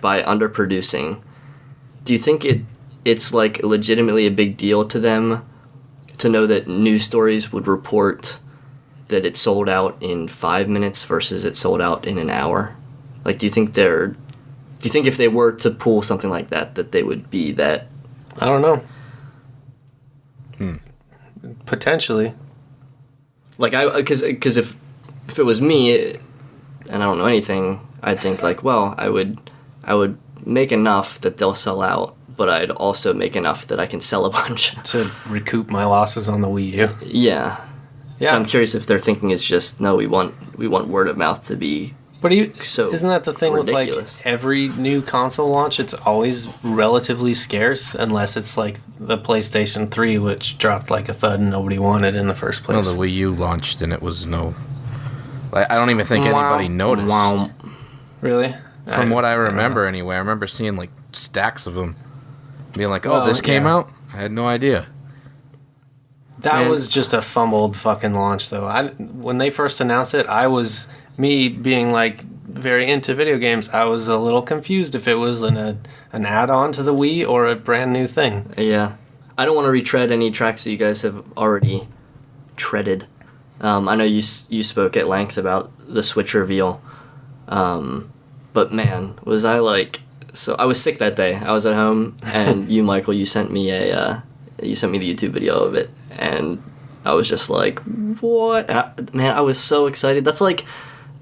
by underproducing, do you think it's like legitimately a big deal to them to know that news stories would report that it sold out in 5 minutes versus it sold out in an hour? Like, do you think if they were to pull something like that they would be that? I don't know. Potentially. Like, because if it was me and I don't know anything, I'd think like, well, I would make enough that they'll sell out, but I'd also make enough that I can sell a bunch To recoup my losses on the Wii U. Yeah. Yeah. I'm curious if their thinking is just, no, we want word of mouth to be. But So isn't that the thing ridiculous. with like every new console launch? It's always relatively scarce unless it's like the PlayStation 3, which dropped like a thud and nobody wanted in the first No, place. the Wii U launched and it was no. Like, I don't even think anybody noticed. Wow. Really? From what I remember, anyway, I remember seeing like stacks of them, being like, "Oh, Well, this came yeah. out? I had no idea." That Man. was just a fumbled fucking launch, though. When they first announced it, me being like very into video games, I was a little confused if it was an add-on to the Wii or a brand new thing. Yeah. I don't want to retread any tracks that you guys have already treaded. I know you spoke at length about the Switch reveal. But man, was I like... So I was sick that day. I was at home, and you, Michael, you sent me the YouTube video of it, and I was just like, what? And I was so excited. That's like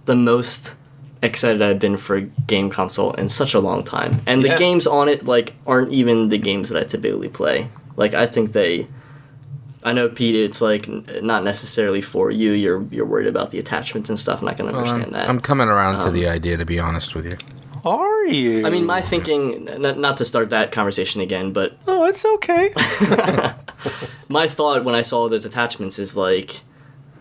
the most excited I've been for a game console in such a long time. And the games on it, like, aren't even the games that I typically play. Like, I think I know, Pete, it's like not necessarily for you. You're worried about the attachments and stuff, and I can understand that. I'm coming around to the idea, to be honest with you. Are you? I mean, my thinking, not to start that conversation again, but Oh, it's okay. my thought when I saw those attachments is like,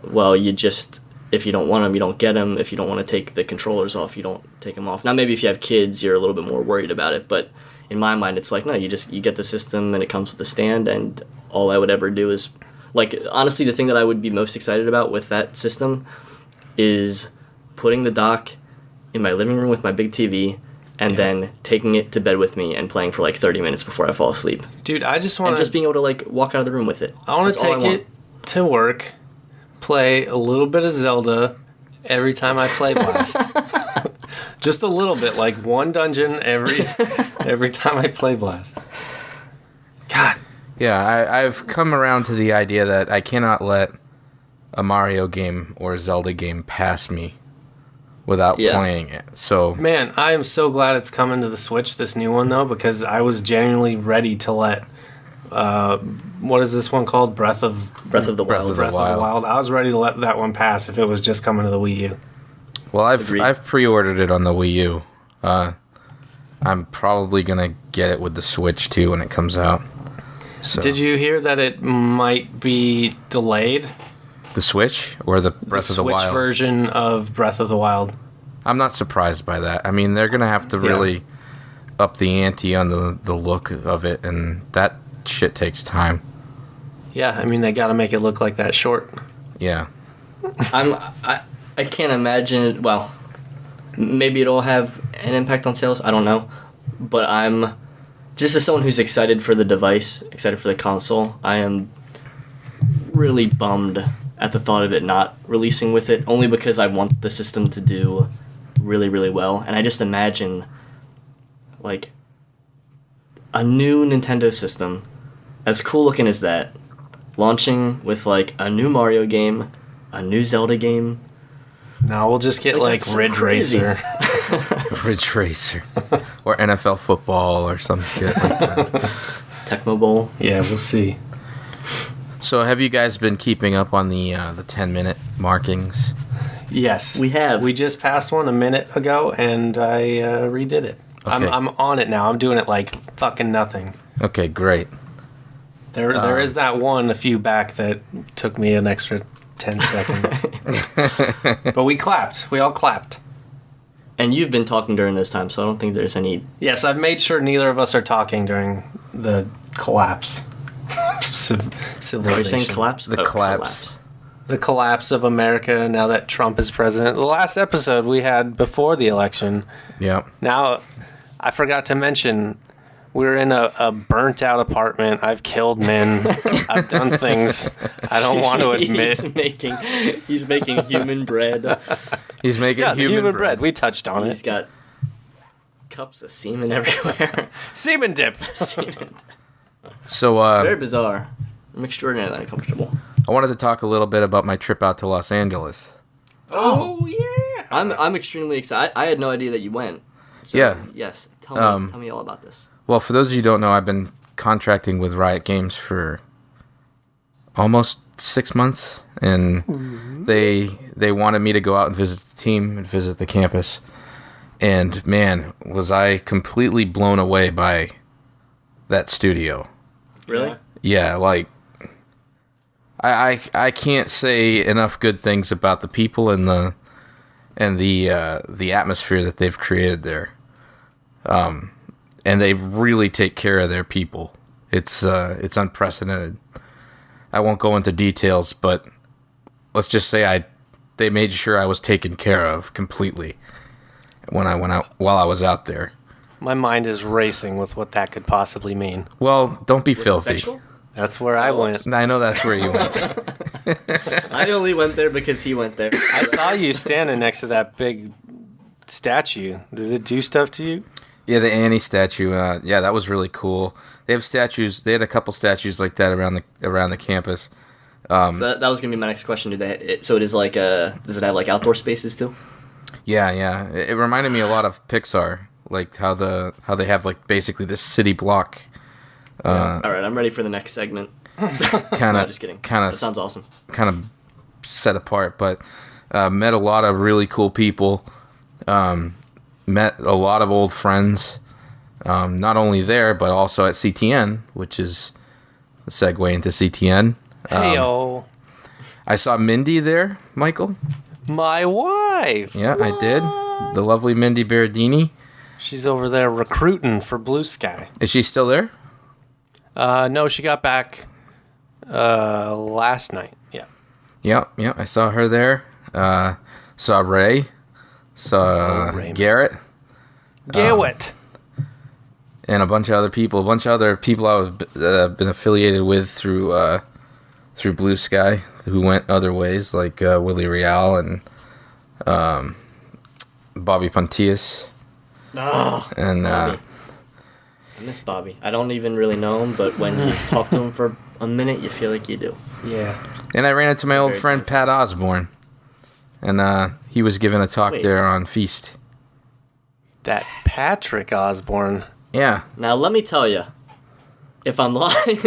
well, if you don't want them, you don't get them. If you don't want to take the controllers off, you don't take them off. Now, maybe if you have kids, you're a little bit more worried about it, but in my mind, it's like, no, you get the system and it comes with a stand, and all I would ever do is, like, honestly, the thing that I would be most excited about with that system is putting the dock in my living room with my big TV, and then taking it to bed with me and playing for like 30 minutes before I fall asleep. Dude, I just want And to... just being able to like walk out of the room with it. I want That's to all take it to work, play a little bit of Zelda every time I play Blast. Just a little bit, like one dungeon every time I play Blast. God. Yeah, I've come around to the idea that I cannot let a Mario game or a Zelda game pass me without Yeah. playing it. So Man, I am so glad it's coming to the Switch, this new one, though, because I was genuinely ready to let... what is this one called? Breath of Breath of the Breath Wild. of the Breath of the Wild. I was ready to let that one pass if it was just coming to the Wii U. well, Agreed. I've pre-ordered it on the Wii U. I'm probably gonna get it with the Switch too when it comes out. So Did you hear that it might be delayed? the Switch or the Breath The of the Switch Wild? version of Breath of the Wild. I'm not surprised by that. I mean, they're gonna have to really up the ante on the look of it, and that shit takes time. Yeah, I mean, they got to make it look like that short. Yeah. I can't imagine it. Well, maybe it'll have an impact on sales. I don't know, but I'm just as someone who's excited for the device, excited for the console. I am really bummed at the thought of it not releasing with it, only because I want the system to do really, really well. And I just imagine like a new Nintendo system, as cool looking as that, launching with like a new Mario game, a new Zelda game. Now we'll just get like that's so Ridge crazy. Racer. Ridge Racer. Or NFL football or some shit like that. Tecmo Bowl. Yeah, we'll see. So have you guys been keeping up on the 10-minute markings? Yes, We have. We just passed one a minute ago, and I redid it. Okay. I'm on it now. I'm doing it like fucking nothing. Okay, great. There is that one a few back that took me an extra 10 seconds. But we clapped. We all clapped. And you've been talking during those times, so I don't think there's any. Yes, I've made sure neither of us are talking during the collapse. Are you Civilization. saying collapse? The collapse. The collapse of America now that Trump is president. The last episode we had before the election. Yeah. Now, I forgot to mention, we're in a burnt out apartment. I've killed men. I've done things I don't want to admit. He's making human bread. He's making Yeah, the human bread. We touched on He's it. got cups of semen everywhere. Semen dip. Semen. So Very bizarre. I'm extraordinarily uncomfortable. I wanted to talk a little bit about my trip out to Los Angeles. Oh, yeah. I'm extremely excited. I had no idea that you went. So, Yeah. Yes. Tell me all about this. Well, for those of you who don't know, I've been contracting with Riot Games for almost 6 months, and they wanted me to go out and visit the team and visit the campus. And man, was I completely blown away by that studio. Really? Yeah, like I can't say enough good things about the people and the atmosphere that they've created there. And they really take care of their people. It's unprecedented. I won't go into details, but let's just say they made sure I was taken care of completely when I went out while I was out there. My mind is racing with what that could possibly mean. Well, don't be Was it filthy. sexual? That's where I went. I know that's where you went. I only went there because he went there. I saw you standing next to that big statue. Did it do stuff to you? Yeah, the Annie statue. Yeah, that was really cool. They have statues. They had a couple statues like that around the campus. So that was gonna be my next question. So it is like does it have like outdoor spaces too? Yeah. It reminded me a lot of Pixar, like how they have like basically this city block. All right, I'm ready for the next segment. Kind No, of, just kidding. kind That of, sounds awesome. kind of set apart. But met a lot of really cool people. Met a lot of old friends. Not only there, but also at CTN, which is a segue into CTN. Heyo. I saw Mindy there, Michael. My wife. Yeah, I did. The lovely Mindy Berardini. She's over there recruiting for Blue Sky. Is she still there? No, she got back last night. Yeah. Yeah. I saw her there. Saw Ray. Saw Raymond. Garrett. Garrett. And a bunch of other people. A bunch of other people I've been affiliated with through Blue Sky, who went other ways, like Willie Real and Bobby Pontius. Oh, And Bobby. I miss Bobby. I don't even really know him, but when you talk to him for a minute, you feel like you do. Yeah. And I ran into my old Very friend good. Pat Osborne, and he was giving a talk Wait. there on Feast. That Patrick Osborne. Yeah. Now, let me tell you, if I'm lying...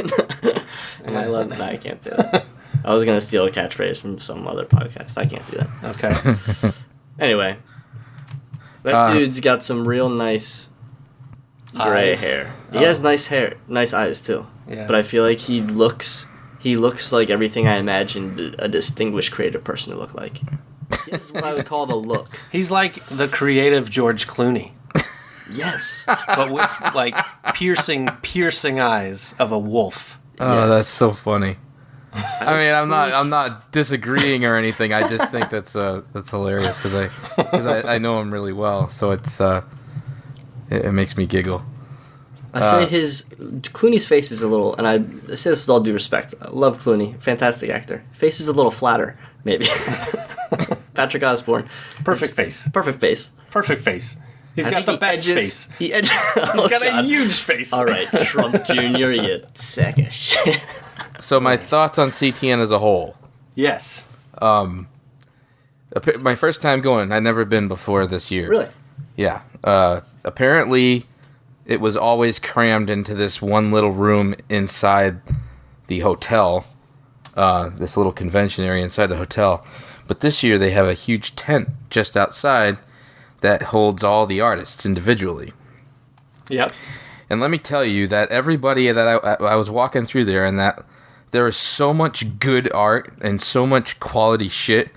Am I allowed? No, I can't say that. I was going to steal a catchphrase from some other podcast. I can't do that. Okay. Anyway, that dude's got some real nice gray Eyes. hair. He has nice hair, nice eyes too. Yeah. But I feel like he looks like everything I imagined a distinguished creative person to look like. He has what I would call the look. He's like the creative George Clooney, Yes. but with like piercing eyes of a wolf. Oh, Yes. that's so funny. I mean, I'm not disagreeing or anything. I just think that's hilarious because I know him really well, so it makes me giggle. I say Clooney's face is a little, and I say this with all due respect. I love Clooney, fantastic actor. Face is a little flatter, maybe. Patrick Osborne, Perfect face. perfect face. Perfect face. He's I got think the he best edges- face. He edges. He's got a huge face. All right, Trump Jr., you sack of shit. So my thoughts on CTN as a whole. Yes. My first time going. I'd never been before this year. Really? Yeah. Apparently, it was always crammed into this one little room inside the hotel, this little convention area inside the hotel. But this year, they have a huge tent just outside that holds all the artists individually. Yep. And let me tell you that everybody that I was walking through there, and that there is so much good art and so much quality shit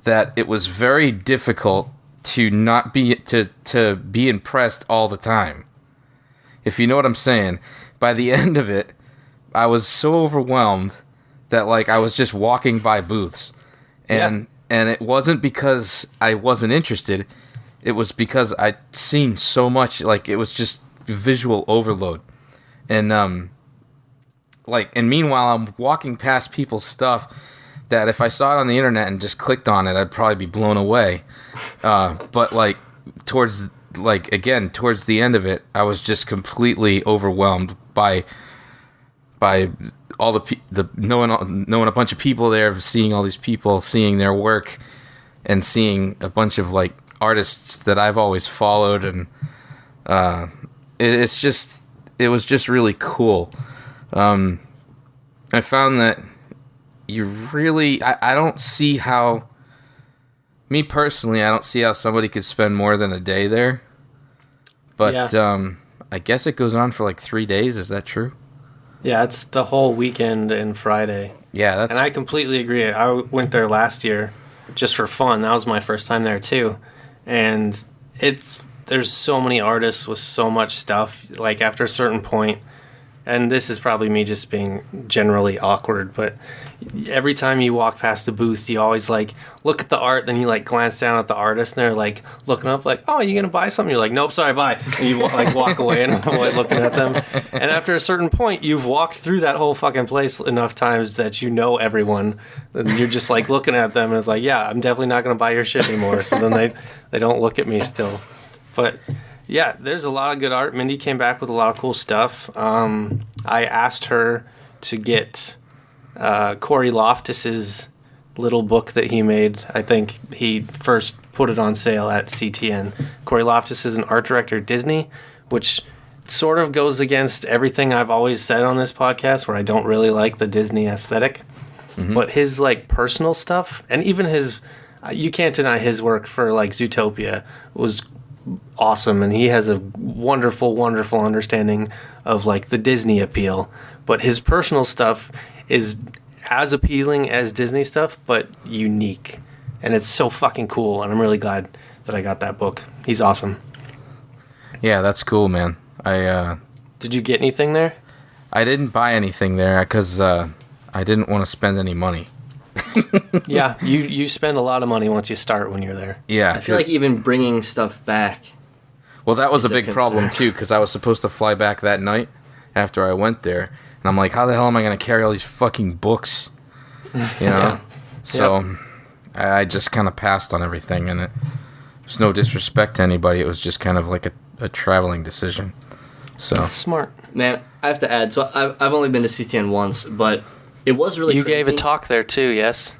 that it was very difficult to not be to be impressed all the time. If you know what I'm saying. By the end of it, I was so overwhelmed that like I was just walking by booths. And it wasn't because I wasn't interested. It was because I'd seen so much, like it was just visual overload. And meanwhile I'm walking past people's stuff that if I saw it on the internet and just clicked on it, I'd probably be blown away. But like towards the end of it, I was just completely overwhelmed by all the knowing a bunch of people there, seeing all these people, seeing their work, and seeing a bunch of like artists that I've always followed, and it was just really cool. I found that you really, I don't see how, me personally, I don't see how somebody could spend more than a day there. But I guess it goes on for like 3 days. Is that true? Yeah, it's the whole weekend and Friday. Yeah, that's. And I completely agree. I went there last year just for fun. That was my first time there too. And there's so many artists with so much stuff. Like after a certain point, and this is probably me just being generally awkward, but every time you walk past a booth, you always like look at the art, then you like glance down at the artist, and they're like looking up, like, "Oh, you gonna buy something?" You're like, "Nope, sorry, bye." And you like walk away and avoid looking at them. And after a certain point, you've walked through that whole fucking place enough times that you know everyone, and you're just like looking at them, and it's like, "Yeah, I'm definitely not gonna buy your shit anymore." So then they don't look at me still, but. Yeah, there's a lot of good art. Mindy came back with a lot of cool stuff. I asked her to get Corey Loftus's little book that he made. I think he first put it on sale at CTN. Corey Loftus is an art director at Disney, which sort of goes against everything I've always said on this podcast, where I don't really like the Disney aesthetic. Mm-hmm. But his like personal stuff, and even his, you can't deny his work for like Zootopia was awesome, and he has a wonderful understanding of like the Disney appeal, but his personal stuff is as appealing as Disney stuff but unique, and it's so fucking cool, and I'm really glad that I got that book. He's awesome. Yeah, that's cool, man. Did you get anything there? I didn't buy anything there because I didn't want to spend any money. Yeah, you spend a lot of money once you start when you're there. Yeah, I feel like even bringing stuff back. well, that was a It's a big problem concern. too, because I was supposed to fly back that night after I went there, and I'm like, how the hell am I going to carry all these fucking books? You know, Yeah. so I just kind of passed on everything, and it was no disrespect to anybody. It was just kind of like a traveling decision. So That's smart. Man, I have to add. So I've only been to CTN once, but it was really. You gave a crazy. talk there too, yes?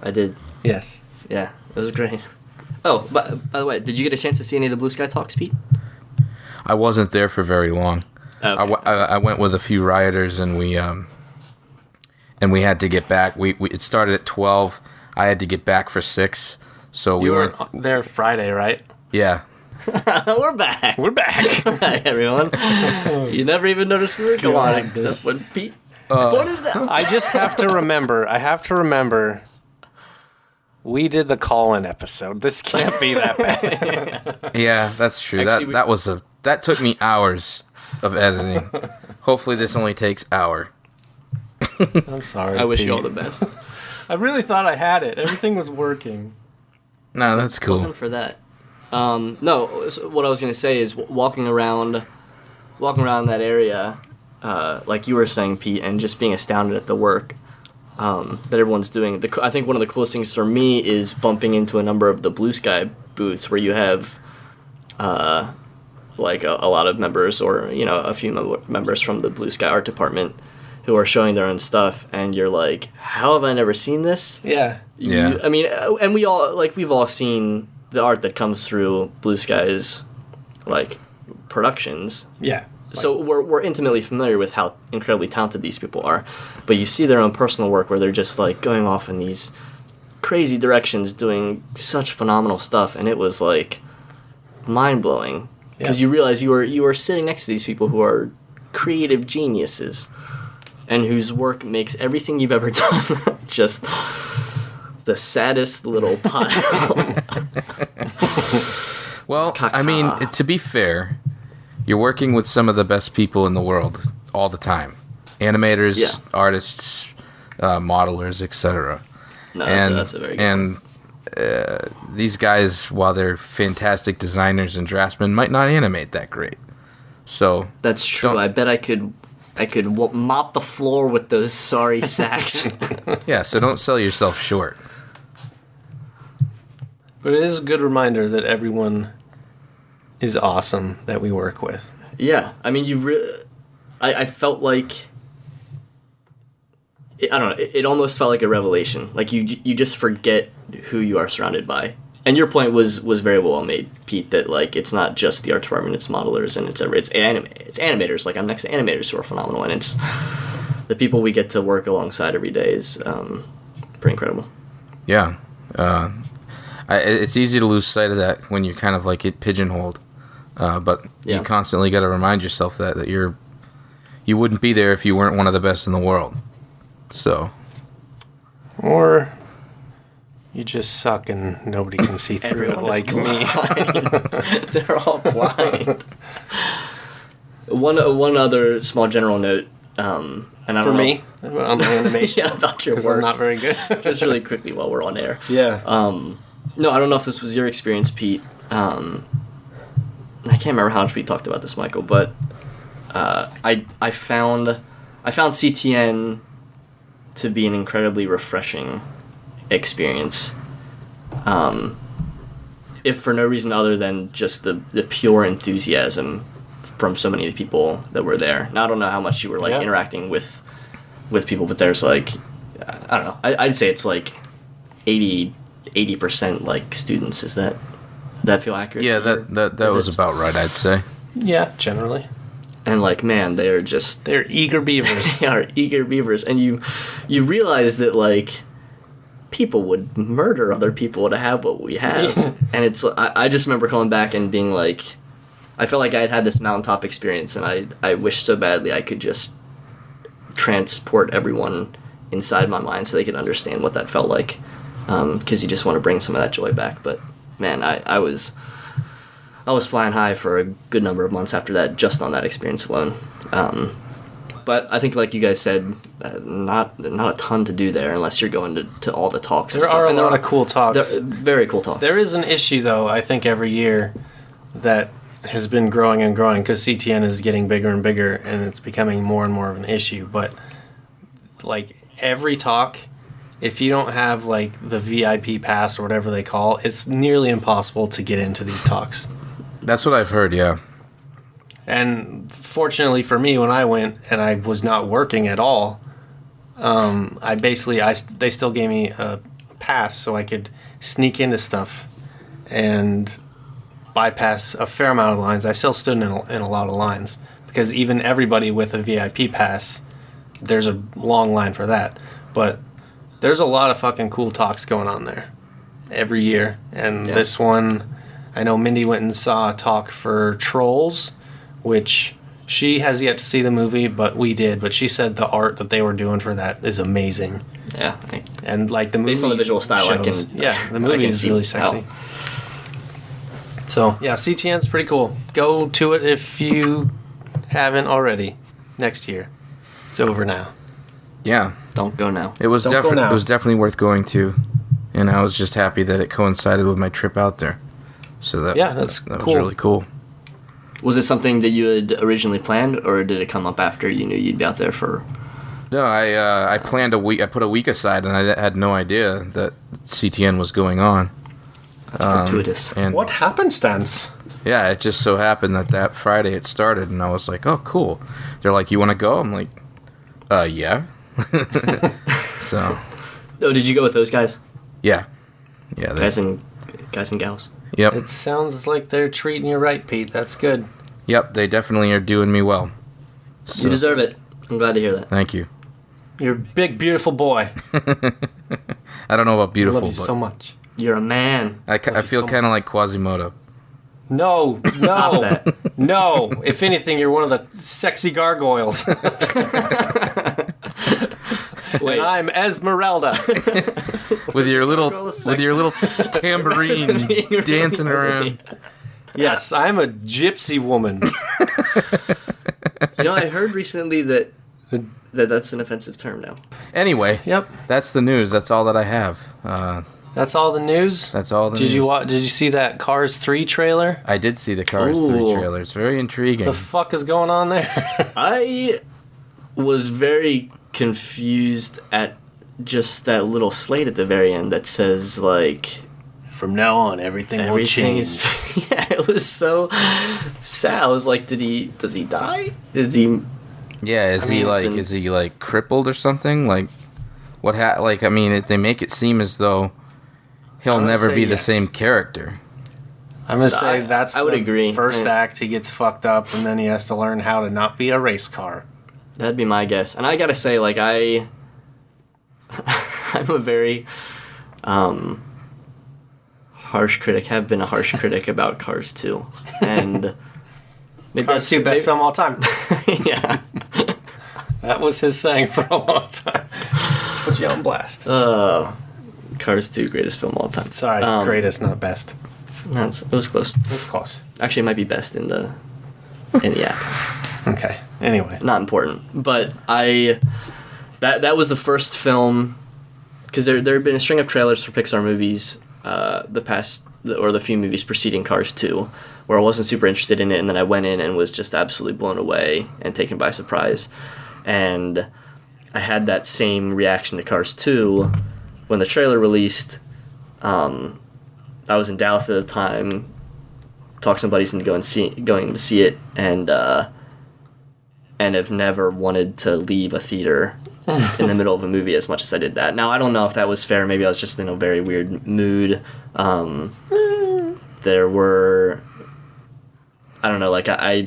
I did. Yes. Yeah, it was great. Oh, by the way, did you get a chance to see any of the Blue Sky talks, Pete? I wasn't there for very long. Okay. I went with a few rioters, and we had to get back. We it started at 12. I had to get back for 6. So we You weren't. were there Friday, right? Yeah. We're back. We're back. Hi, everyone. You never even noticed we were gone, except when Pete pointed it out. I just have to remember. We did the call-in episode. This can't be that bad. Yeah, that's true. Actually, That took me hours of editing. Hopefully, this only takes hour. I'm sorry. I wish you Pete. all the best. I really thought I had it. Everything was working. No, that's cool. Wasn't for that. No, so what I was gonna say is walking around that area, like you were saying, Pete, and just being astounded at the work that everyone's doing. I think one of the coolest things for me is bumping into a number of the Blue Sky booths where you have, like a lot of members, or a few members from the Blue Sky art department who are showing their own stuff, and you're like, how have I never seen this? Yeah. Yeah. I mean, and we've all seen the art that comes through Blue Sky's like productions. Yeah. So we're intimately familiar with how incredibly talented these people are, but you see their own personal work where they're just like going off in these crazy directions, doing such phenomenal stuff, and it was like mind blowing because you realize you were sitting next to these people who are creative geniuses and whose work makes everything you've ever done just the saddest little pile. Well, Caca. I mean, to be fair, you're working with some of the best people in the world all the time. Animators, Yeah. artists, modelers, etc. No, And that's a very good and these guys, while they're fantastic designers and draftsmen, might not animate that great. So That's true. Don't- I bet I could mop the floor with those sorry sacks. yeah, so don't sell yourself short. But it is a good reminder that everyone is awesome that we work with. Yeah, I mean, I felt like, I don't know, it almost felt like a revelation. Like you just forget who you are surrounded by. And your point was very well made, Pete. That like it's not just the art department; it's modelers and it's animators. Like I'm next to animators who are phenomenal, and it's the people we get to work alongside every day is pretty incredible. Yeah. It's easy to lose sight of that when you're kind of like pigeonholed. But Yeah. you constantly got to remind yourself that you wouldn't be there if you weren't one of the best in the world. So, Or you just suck and nobody can see through it Everyone is like me. They're all blind. One other small general note, and I don't For know, me, on my animation, yeah, about your because I'm work. not very good. Just really quickly while we're on air. Yeah. No, I don't know if this was your experience, Pete. I can't remember how much we talked about this, Michael, but I found CTN to be an incredibly refreshing experience. If for no reason other than just the pure enthusiasm from so many of the people that were there. Now I don't know how much you were Yeah. interacting with people, but there's like I don't know. I'd say it's like 80% like students. Does that feel accurate? yeah, that was Visits? about right, I'd say. Yeah, generally. And like, man, they're just They're eager beavers. they are eager beavers, and you realize that like people would murder other people to have what we have, and it's I just remember coming back and being like, I felt like I had this mountaintop experience, and I wish so badly I could just transport everyone inside my mind so they could understand what that felt like, because you just want to bring some of that joy back. But man, I was flying high for a good number of months after that, just on that experience alone. But I think, like you guys said, not a ton to do there unless you're going to all the talks. There and stuff. are a And lot of cool talks. they're very cool talks. There is an issue, though, I think every year that has been growing and growing because CTN is getting bigger and bigger and it's becoming more and more of an issue. But, like, every talk, if you don't have, like, the VIP pass or whatever they call, it's nearly impossible to get into these talks. That's what I've heard, yeah. And fortunately for me, when I went and I was not working at all, they still gave me a pass so I could sneak into stuff and bypass a fair amount of lines. I still stood in a lot of lines because even everybody with a VIP pass, there's a long line for that. But there's a lot of fucking cool talks going on there every year. And this one, I know Mindy went and saw a talk for Trolls, which she has yet to see the movie, but we did. But she said the art that they were doing for that is amazing. Yeah. And like the movie, based on the visual style, shows, the movie is really sexy. So yeah, CTN's pretty cool. Go to it if you haven't already. Next year, it's over now. Yeah, Don't go now. it was Don't go now. it was definitely worth going to, and I was just happy that it coincided with my trip out there. So that that's that cool. was really cool. Was it something that you had originally planned, or did it come up after you knew you'd be out there for? No, I planned a week. I put a week aside, and I had no idea that CTN was going on. That's fortuitous. And What happenstance? yeah, it just so happened that Friday it started, and I was like, "Oh, cool." They're like, "You want to go?" I'm like, "Yeah." So, Oh, did you go with those guys? yeah, Guys and gals. yep, It sounds like they're treating you right, Pete. That's good. yep. They definitely are doing me well. So, You deserve it. I'm glad to hear that. thank you. You're a big, beautiful boy. I don't know about I beautiful, love you but so much. You're a man. I you feel so kind of like Quasimodo. No, Stop no, that. no. If anything, you're one of the sexy gargoyles. Wait. And I'm Esmeralda. with your little Gargoyle's with your little tambourine Being dancing really- around. Yes, I'm a gypsy woman. You know, I heard recently that that's an offensive term now. Anyway, Yep, that's the news. That's all that I have. that's all the news. That's all the Did news. you Did you see that Cars 3 trailer? I did see the Cars 3 Ooh. trailer. It's very intriguing. The fuck is going on there? I was very confused at just that little slate at the very end that says, like, From now on, everything will everything change. is. Yeah, it was so sad. I was like, does he die? Is he. Yeah, is he like crippled or something? Like I mean, they make it seem as though he'll I'm gonna never say be the yes. same character. I'm gonna say that's I would the agree. first Yeah. act. He gets fucked up, and then he has to learn how to not be a race car. That'd be my guess. And I gotta say, like, I'm a very harsh critic, have been a harsh critic about Cars 2. And maybe Cars 2, best film all time. Yeah. That was his saying for a long time. Put you on blast. Cars 2, greatest film all time. Sorry, greatest, not best. It was close. That's close. Actually, it might be best in the app. Okay. Anyway, Not important, but that was the first film, because there had been a string of trailers for Pixar movies the few movies preceding Cars 2, where I wasn't super interested in it, and then I went in and was just absolutely blown away and taken by surprise. And I had that same reaction to Cars 2 when the trailer released. I was in Dallas at the time, talked some buddies into going to see it, and have never wanted to leave a theater in the middle of a movie as much as I did that. Now, I don't know if that was fair. Maybe I was just in a very weird mood. There were, I don't know, like I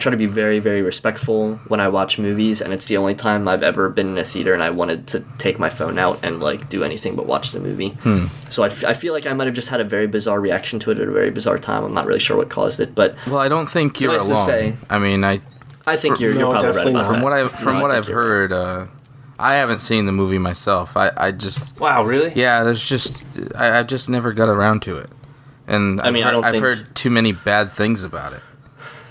try to be very, very respectful when I watch movies, and it's the only time I've ever been in a theater and I wanted to take my phone out and like do anything but watch the movie. So I feel like I might have just had a very bizarre reaction to it at a very bizarre time. I'm not really sure what caused it, but Well, I don't think you're nice to alone. say. I mean, I think you're No, probably right definitely about not. that. from what I I've think you're right. heard, I haven't seen the movie myself. I just wow, really? yeah, I just never got around to it, and I mean, I don't I've think- heard too many bad things about it.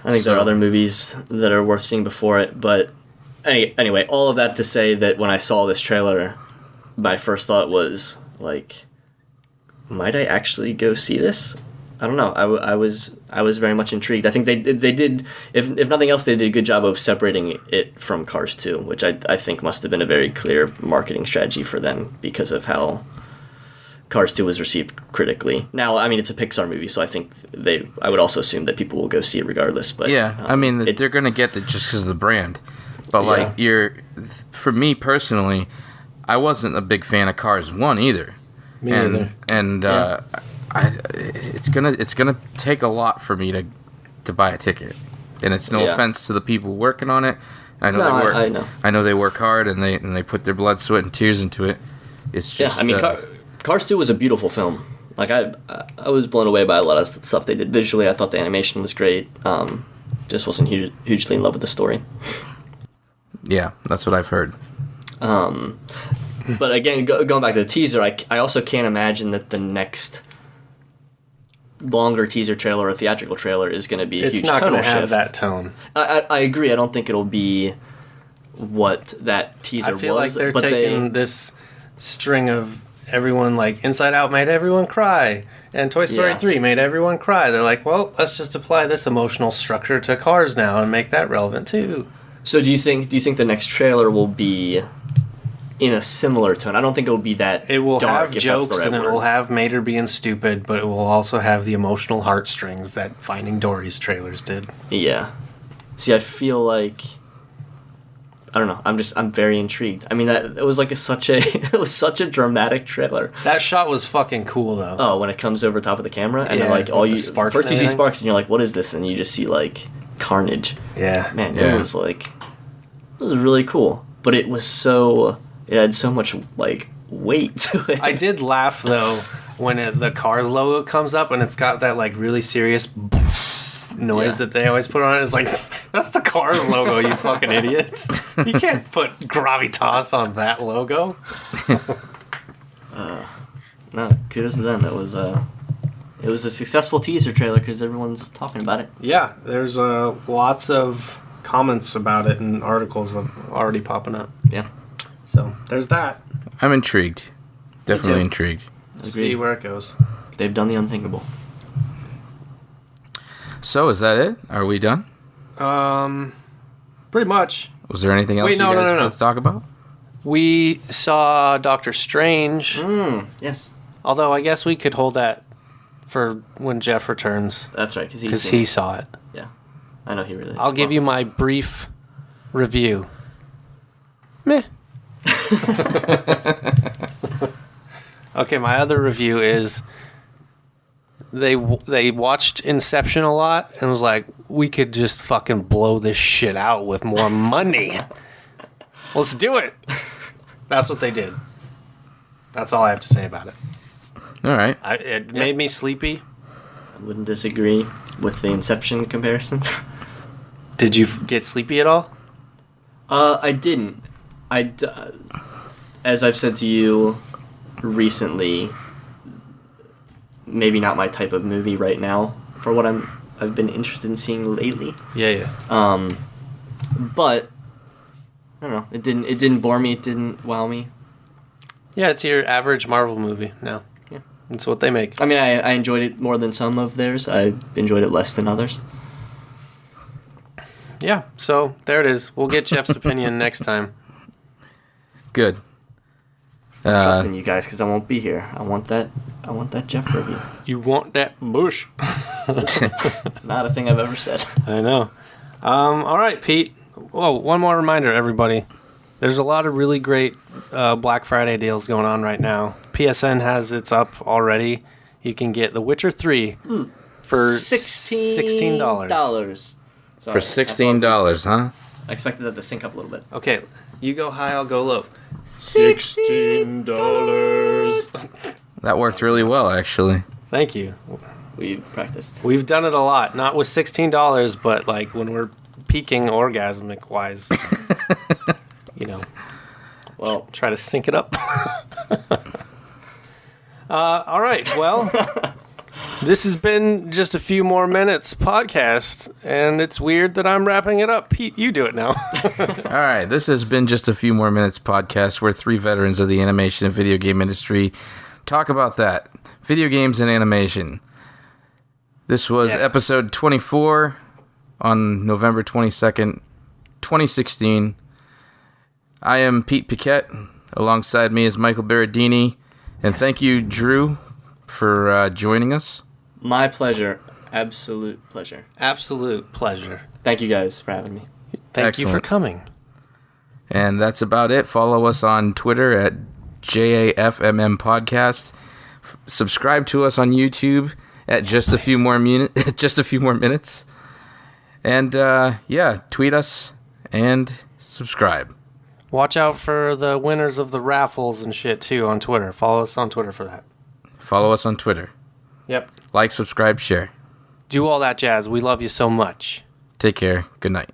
I think there are So- other movies that are worth seeing before it, but anyway, all of that to say that when I saw this trailer, my first thought was like, might I actually go see this? I don't know. I was very much intrigued. I think they did, if nothing else, they did a good job of separating it from Cars 2, which I think must have been a very clear marketing strategy for them because of how Cars 2 was received critically. Now, I mean, it's a Pixar movie, so I think I would also assume that people will go see it regardless. But yeah, I mean, they're going to get it just because of the brand. But, like, for me personally, I wasn't a big fan of Cars 1 either. Me either. And it's gonna take a lot for me to buy a ticket. And it's no offense to the people working on it. I know they work. I know. I know they work hard and they put their blood, sweat, and tears into it. It's just I mean, Cars 2 was a beautiful film. Like I was blown away by a lot of stuff they did visually. I thought the animation was great. Just wasn't hugely in love with the story. Yeah, that's what I've heard. But again, going back to the teaser, I also can't imagine that the next longer teaser trailer or theatrical trailer is going to be a huge tonal shift. It's not going to have that tone. I agree. I don't think it'll be what that teaser was. I feel like they're taking this string of everyone, like Inside Out made everyone cry, and Toy Story 3 made everyone cry. They're like, well, let's just apply this emotional structure to Cars now and make that relevant too. So do you think the next trailer will be in a similar tone? I don't think it will be that. It will dark, have jokes and it will have Mater being stupid, but it will also have the emotional heartstrings that Finding Dory's trailers did. Yeah. See, I feel like I don't know. I'm very intrigued. I mean, it was like such a dramatic trailer. That shot was fucking cool though. Oh, when it comes over top of the camera and then like all you sparks first you see sparks and you're like, what is this? And you just see like carnage. Yeah. Man, it was really cool. But it had so much like weight to it. I did laugh though when the Cars logo comes up and it's got that like really serious noise that they always put on it. It's like, that's the Cars logo, you fucking idiots. You can't put gravitas on that logo. No, kudos to them. It was a successful teaser trailer because everyone's talking about it. Yeah, there's lots of comments about it and articles already popping up. Yeah. So there's that. I'm intrigued. Definitely intrigued. See where it goes. They've done the unthinkable. So is that it? Are we done? Pretty much. Was there anything else no. wanted to talk about? We saw Doctor Strange. Yes. Although I guess we could hold that for when Jeff returns. That's right, because he saw it. Yeah, I know he really. I'll give you my brief review. Meh. Okay, my other review is they watched Inception a lot and was like, we could just fucking blow this shit out with more money. Let's do it. That's what they did. That's all I have to say about it. All right. It made me sleepy. I wouldn't disagree with the Inception comparison. Did you get sleepy at all? I didn't. As I've said to you recently, maybe not my type of movie right now for what I've been interested in seeing lately. Yeah. But I don't know. It didn't bore me. It didn't wow me. Yeah, it's your average Marvel movie now. Yeah, that's what they make. I mean, I enjoyed it more than some of theirs. I enjoyed it less than others. Yeah, so there it is. We'll get Jeff's opinion next time. Good. I'm trusting you guys because I won't be here. I want that Jeff review. You want that bush? Not a thing I've ever said. I know. All right, Pete. Whoa, one more reminder, everybody. There's a lot of really great Black Friday deals going on right now. PSN has its up already. You can get The Witcher 3 for $16. For $16, huh? I expected that to sync up a little bit. Okay, you go high, I'll go low. $16. That worked really well, actually. Thank you. We practiced. We've done it a lot. Not with $16, but like when we're peaking orgasmic wise. Well, try to sync it up. All right, well, this has been Just a Few More Minutes podcast, and it's weird that I'm wrapping it up. Pete, you do it now. All right, this has been Just a Few More Minutes podcast, where three veterans of the animation and video game industry talk about that. Video games and animation. This was episode 24 on November 22nd, 2016. I am Pete Paquette. Alongside me is Michael Berardini. And thank you, Drew, for joining us. My pleasure. Absolute pleasure. Absolute pleasure. Thank you guys for having me. Thank you for Excellent. coming. And that's about it. Follow us on Twitter at JAFMM Podcast. Subscribe to us on YouTube at just a few more minutes. And tweet us and subscribe. Watch out for the winners of the raffles and shit too on Twitter. Follow us on Twitter for that. Follow us on Twitter. Yep. Like, subscribe, share. Do all that jazz. We love you so much. Take care. Good night.